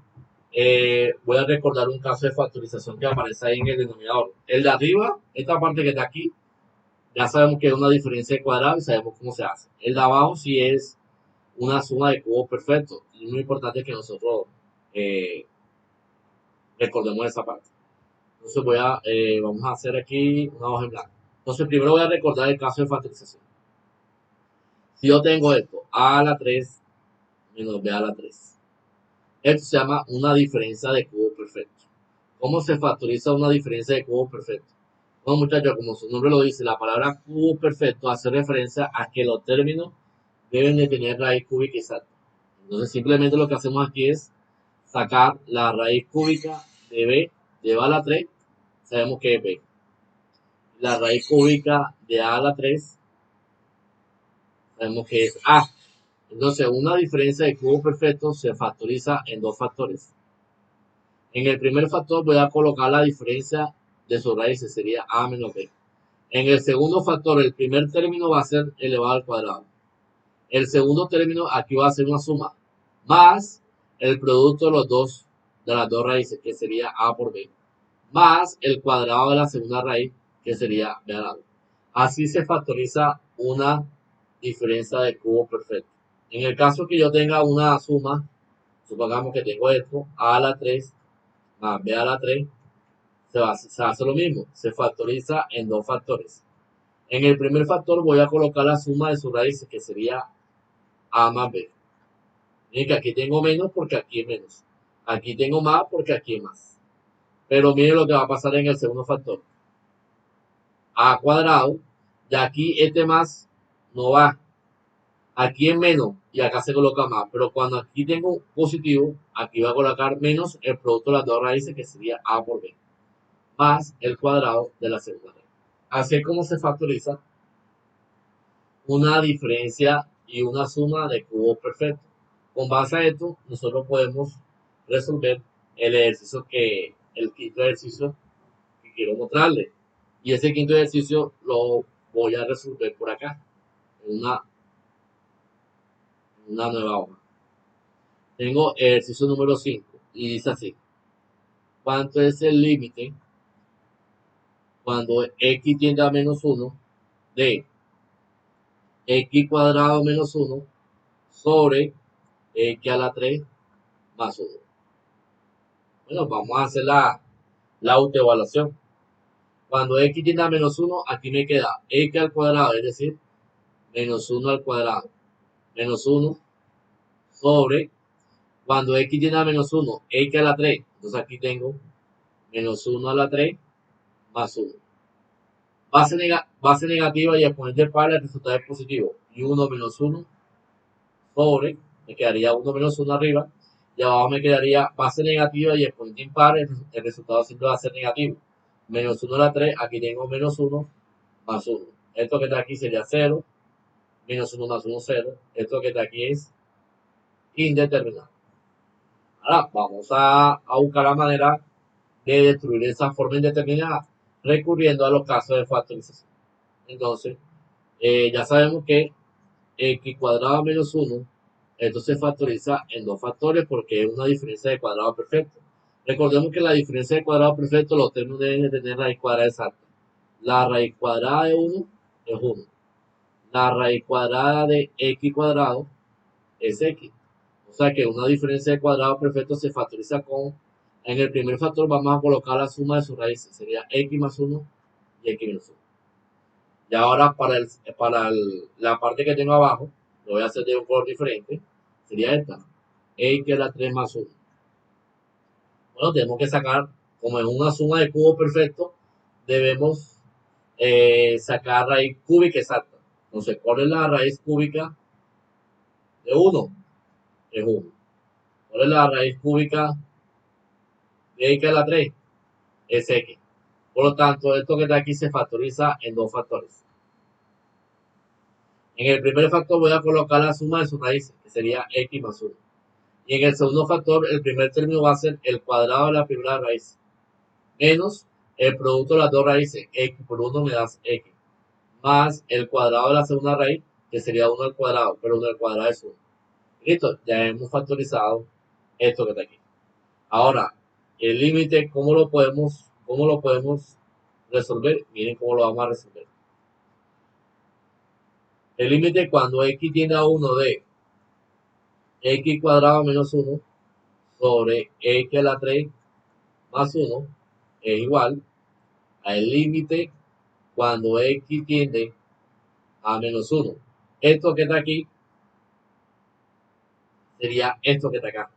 voy a recordar un caso de factorización que aparece ahí en el denominador. El de arriba, esta parte que está aquí, ya sabemos que es una diferencia de cuadrado y sabemos cómo se hace. El de abajo sí es una suma de cubos perfectos. Y es muy importante que nosotros eh, recordemos esa parte. Entonces vamos a hacer aquí una hoja en blanco. Entonces primero voy a recordar el caso de factorización. Si yo tengo esto, a a la 3 menos b a la 3. Esto se llama una diferencia de cubos perfectos. ¿Cómo se factoriza una diferencia de cubos perfectos? Bueno, muchachos, como su nombre lo dice, la palabra cubo perfecto hace referencia a que los términos deben de tener raíz cúbica exacta. Entonces, simplemente lo que hacemos aquí es sacar la raíz cúbica de b a la 3, sabemos que es b. La raíz cúbica de a la 3, sabemos que es a. Entonces, una diferencia de cubo perfecto se factoriza en dos factores. En el primer factor voy a colocar la diferencia de sus raíces, sería a menos b. En el segundo factor, el primer término va a ser elevado al cuadrado. El segundo término aquí va a ser una suma, más el producto de las dos raíces, que sería a por b, más el cuadrado de la segunda raíz, que sería b al lado. Así se factoriza una diferencia de cubo perfecto. En el caso que yo tenga una suma, supongamos que tengo esto, a la 3 más b a la 3, se hace lo mismo, se factoriza en dos factores. En el primer factor voy a colocar la suma de sus raíces, que sería a más b. Miren que aquí tengo menos porque aquí es menos. Aquí tengo más porque aquí es más. Pero miren lo que va a pasar en el segundo factor. A cuadrado Ya aquí este más no va. Aquí es menos y acá se coloca más. Pero cuando aquí tengo positivo, aquí va a colocar menos el producto de las dos raíces, que sería a por b, más el cuadrado de la segunda raíz. Así es como se factoriza una diferencia y una suma de cubos perfectos. Con base a esto, nosotros podemos resolver el quinto ejercicio que quiero mostrarle. Y ese quinto ejercicio lo voy a resolver por acá, en una nueva hoja. Tengo ejercicio número 5 y dice así: ¿cuánto es el límite cuando x tiende a menos 1 de x cuadrado menos 1 sobre x a la 3 más 1? Bueno, vamos a hacer la autoevaluación. Cuando x tiende a menos 1, aquí me queda x al cuadrado, es decir, menos 1 al cuadrado, menos 1 sobre, cuando x tiende a menos 1, x a la 3. Entonces aquí tengo menos 1 a la 3 más 1. Base negativa y exponente par, el resultado es positivo. Y 1 menos 1 sobre, me quedaría 1 menos 1 arriba. Y abajo me quedaría base negativa y exponente impar, el resultado siempre va a ser negativo. Menos 1 a la 3, aquí tengo menos 1 más 1. Esto que está aquí sería 0, menos 1 más 1, 0. Esto que está aquí es indeterminado. Ahora vamos a buscar la manera de destruir esa forma indeterminada, recurriendo a los casos de factorización. Entonces, ya sabemos que x cuadrado menos 1, esto se factoriza en dos factores porque es una diferencia de cuadrado perfecto. Recordemos que la diferencia de cuadrado perfecto, los términos deben de tener raíz cuadrada exacta. La raíz cuadrada de 1 es 1. La raíz cuadrada de x cuadrado es x. O sea que una diferencia de cuadrado perfecto se factoriza con, en el primer factor vamos a colocar la suma de sus raíces, sería x más 1 y x menos 1. Y ahora la parte que tengo abajo, lo voy a hacer de un color diferente, sería esta, x a la 3 más 1. Bueno, tenemos que sacar, como en una suma de cubos perfecto, debemos sacar raíz cúbica exacta. Entonces, ¿cuál es la raíz cúbica de 1? Es 1. ¿Cuál es la raíz cúbica de x a la 3? Es x. Por lo tanto, esto que está aquí se factoriza en dos factores. En el primer factor voy a colocar la suma de sus raíces, que sería x más 1. Y en el segundo factor, el primer término va a ser el cuadrado de la primera raíz, menos el producto de las dos raíces, x por 1 me da x, más el cuadrado de la segunda raíz, que sería 1 al cuadrado, pero 1 al cuadrado es 1. Listo, ya hemos factorizado esto que está aquí. Ahora, el límite, ¿cómo lo podemos resolver? Miren cómo lo vamos a resolver. El límite cuando x tiende a 1 de x cuadrado menos 1 sobre x a la 3 más 1 es igual al límite cuando x tiende a menos 1. Esto que está aquí sería esto que está acá.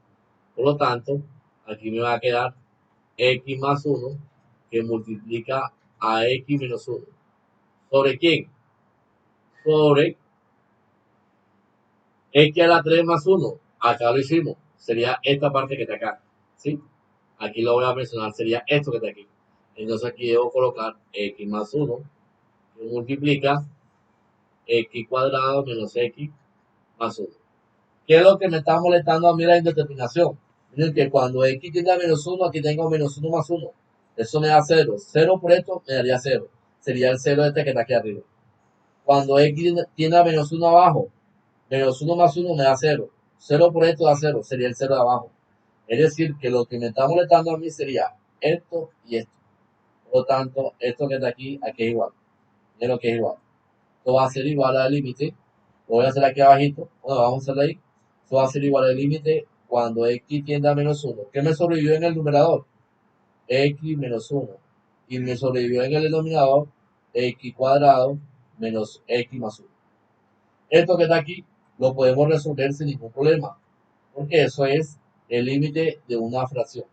Por lo tanto, aquí me va a quedar x más 1 que multiplica a x menos 1. ¿Sobre quién? Sobre x a la 3 más 1. Acá lo hicimos. Sería esta parte que está acá. ¿Sí? Aquí lo voy a mencionar. Sería esto que está aquí. Entonces aquí debo colocar x más 1 que multiplica x cuadrado menos x más 1. ¿Qué es lo que me está molestando a mí la indeterminación? Miren que cuando x tiende a menos 1, aquí tengo menos 1 más 1. Eso me da 0. 0 por esto me daría 0. Sería el 0 este que está aquí arriba. Cuando x tiende a menos 1 abajo, menos 1 más 1 me da 0. 0 por esto da 0. Sería el 0 de abajo. Es decir, que lo que me está molestando a mí sería esto y esto. Por lo tanto, esto que está aquí es igual. Es lo que es igual. Esto va a ser igual al límite. Lo voy a hacer aquí abajito. Bueno, vamos a hacerlo ahí. Esto va a ser igual al límite cuando x tiende a menos 1. ¿Qué me sobrevivió en el numerador? X menos 1. Y me sobrevivió en el denominador x cuadrado menos x más 1. Esto que está aquí lo podemos resolver sin ningún problema, porque eso es el límite de una fracción.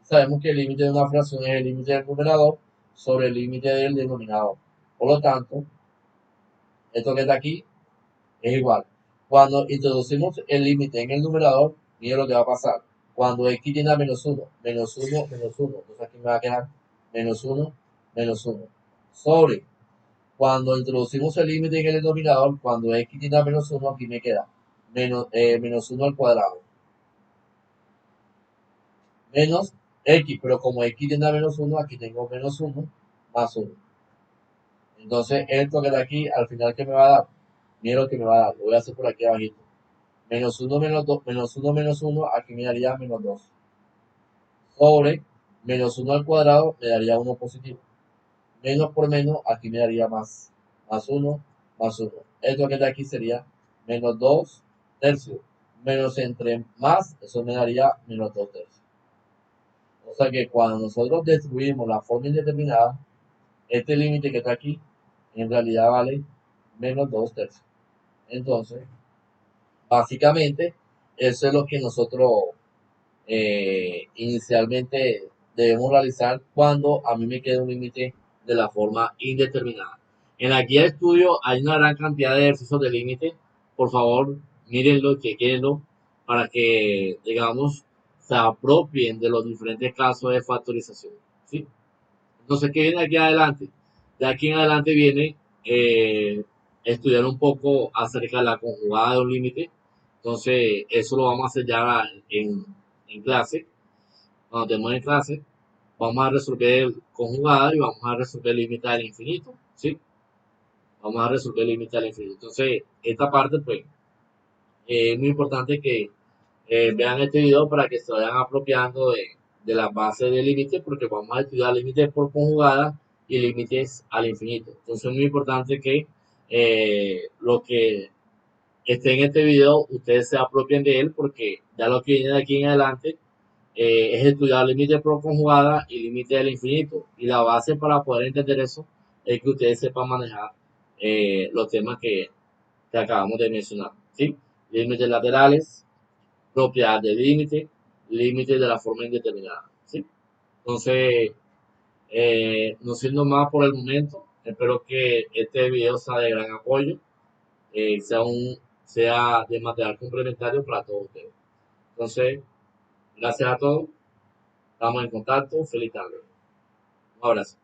Sabemos que el límite de una fracción es el límite del numerador sobre el límite del denominador. Por lo tanto, Esto que está aquí es igual. Cuando introducimos el límite en el numerador, mira lo que va a pasar. Cuando x tiende a menos 1, menos 1, menos 1, entonces aquí me va a quedar menos 1, menos 1. Sobre, cuando introducimos el límite en el denominador, cuando x tiende a menos 1, aquí me queda menos 1 al cuadrado. Menos x, pero como x tiende a menos 1, aquí tengo menos 1 más 1. Entonces, esto que está aquí, al final, ¿qué me va a dar? Mira lo que me va a dar. Lo voy a hacer por aquí abajito. Menos 1 menos 2, menos 1 menos 1, aquí me daría menos 2. Sobre menos 1 al cuadrado me daría 1 positivo. Menos por menos, aquí me daría más. Más 1, más 1. Esto que está aquí sería menos 2 tercios. Menos entre más, eso me daría menos 2 tercios. O sea que cuando nosotros destruimos la forma indeterminada, este límite que está aquí, en realidad vale menos 2 tercios. Entonces, básicamente, eso es lo que nosotros inicialmente debemos realizar cuando a mí me queda un límite de la forma indeterminada. En la guía de estudio hay una gran cantidad de ejercicios de límite. Por favor, mírenlo, chequenlo para que, digamos, se apropien de los diferentes casos de factorización. ¿Sí? Entonces, ¿qué viene aquí adelante? De aquí en adelante viene estudiar un poco acerca de la conjugada de un límite. Entonces, eso lo vamos a hacer ya en clase. Cuando estemos en clase, vamos a resolver conjugada y vamos a resolver límite al infinito. ¿Sí? Vamos a resolver límite al infinito. Entonces, esta parte, pues, es muy importante que vean este video para que se vayan apropiando de las bases de límites, porque vamos a estudiar límites por conjugada y límites al infinito. Entonces es muy importante que lo que esté en este video ustedes se apropien de él, porque ya lo que viene de aquí en adelante es estudiar límites por conjugada y límites al infinito. Y la base para poder entender eso es que ustedes sepan manejar los temas que acabamos de mencionar. ¿Sí? Límites laterales, propiedad del límite, límite de la forma indeterminada. ¿Sí? Entonces, no siendo más por el momento, espero que este video sea de gran apoyo, sea de material complementario para todos ustedes. Entonces, gracias a todos, estamos en contacto, feliz tarde. Un abrazo.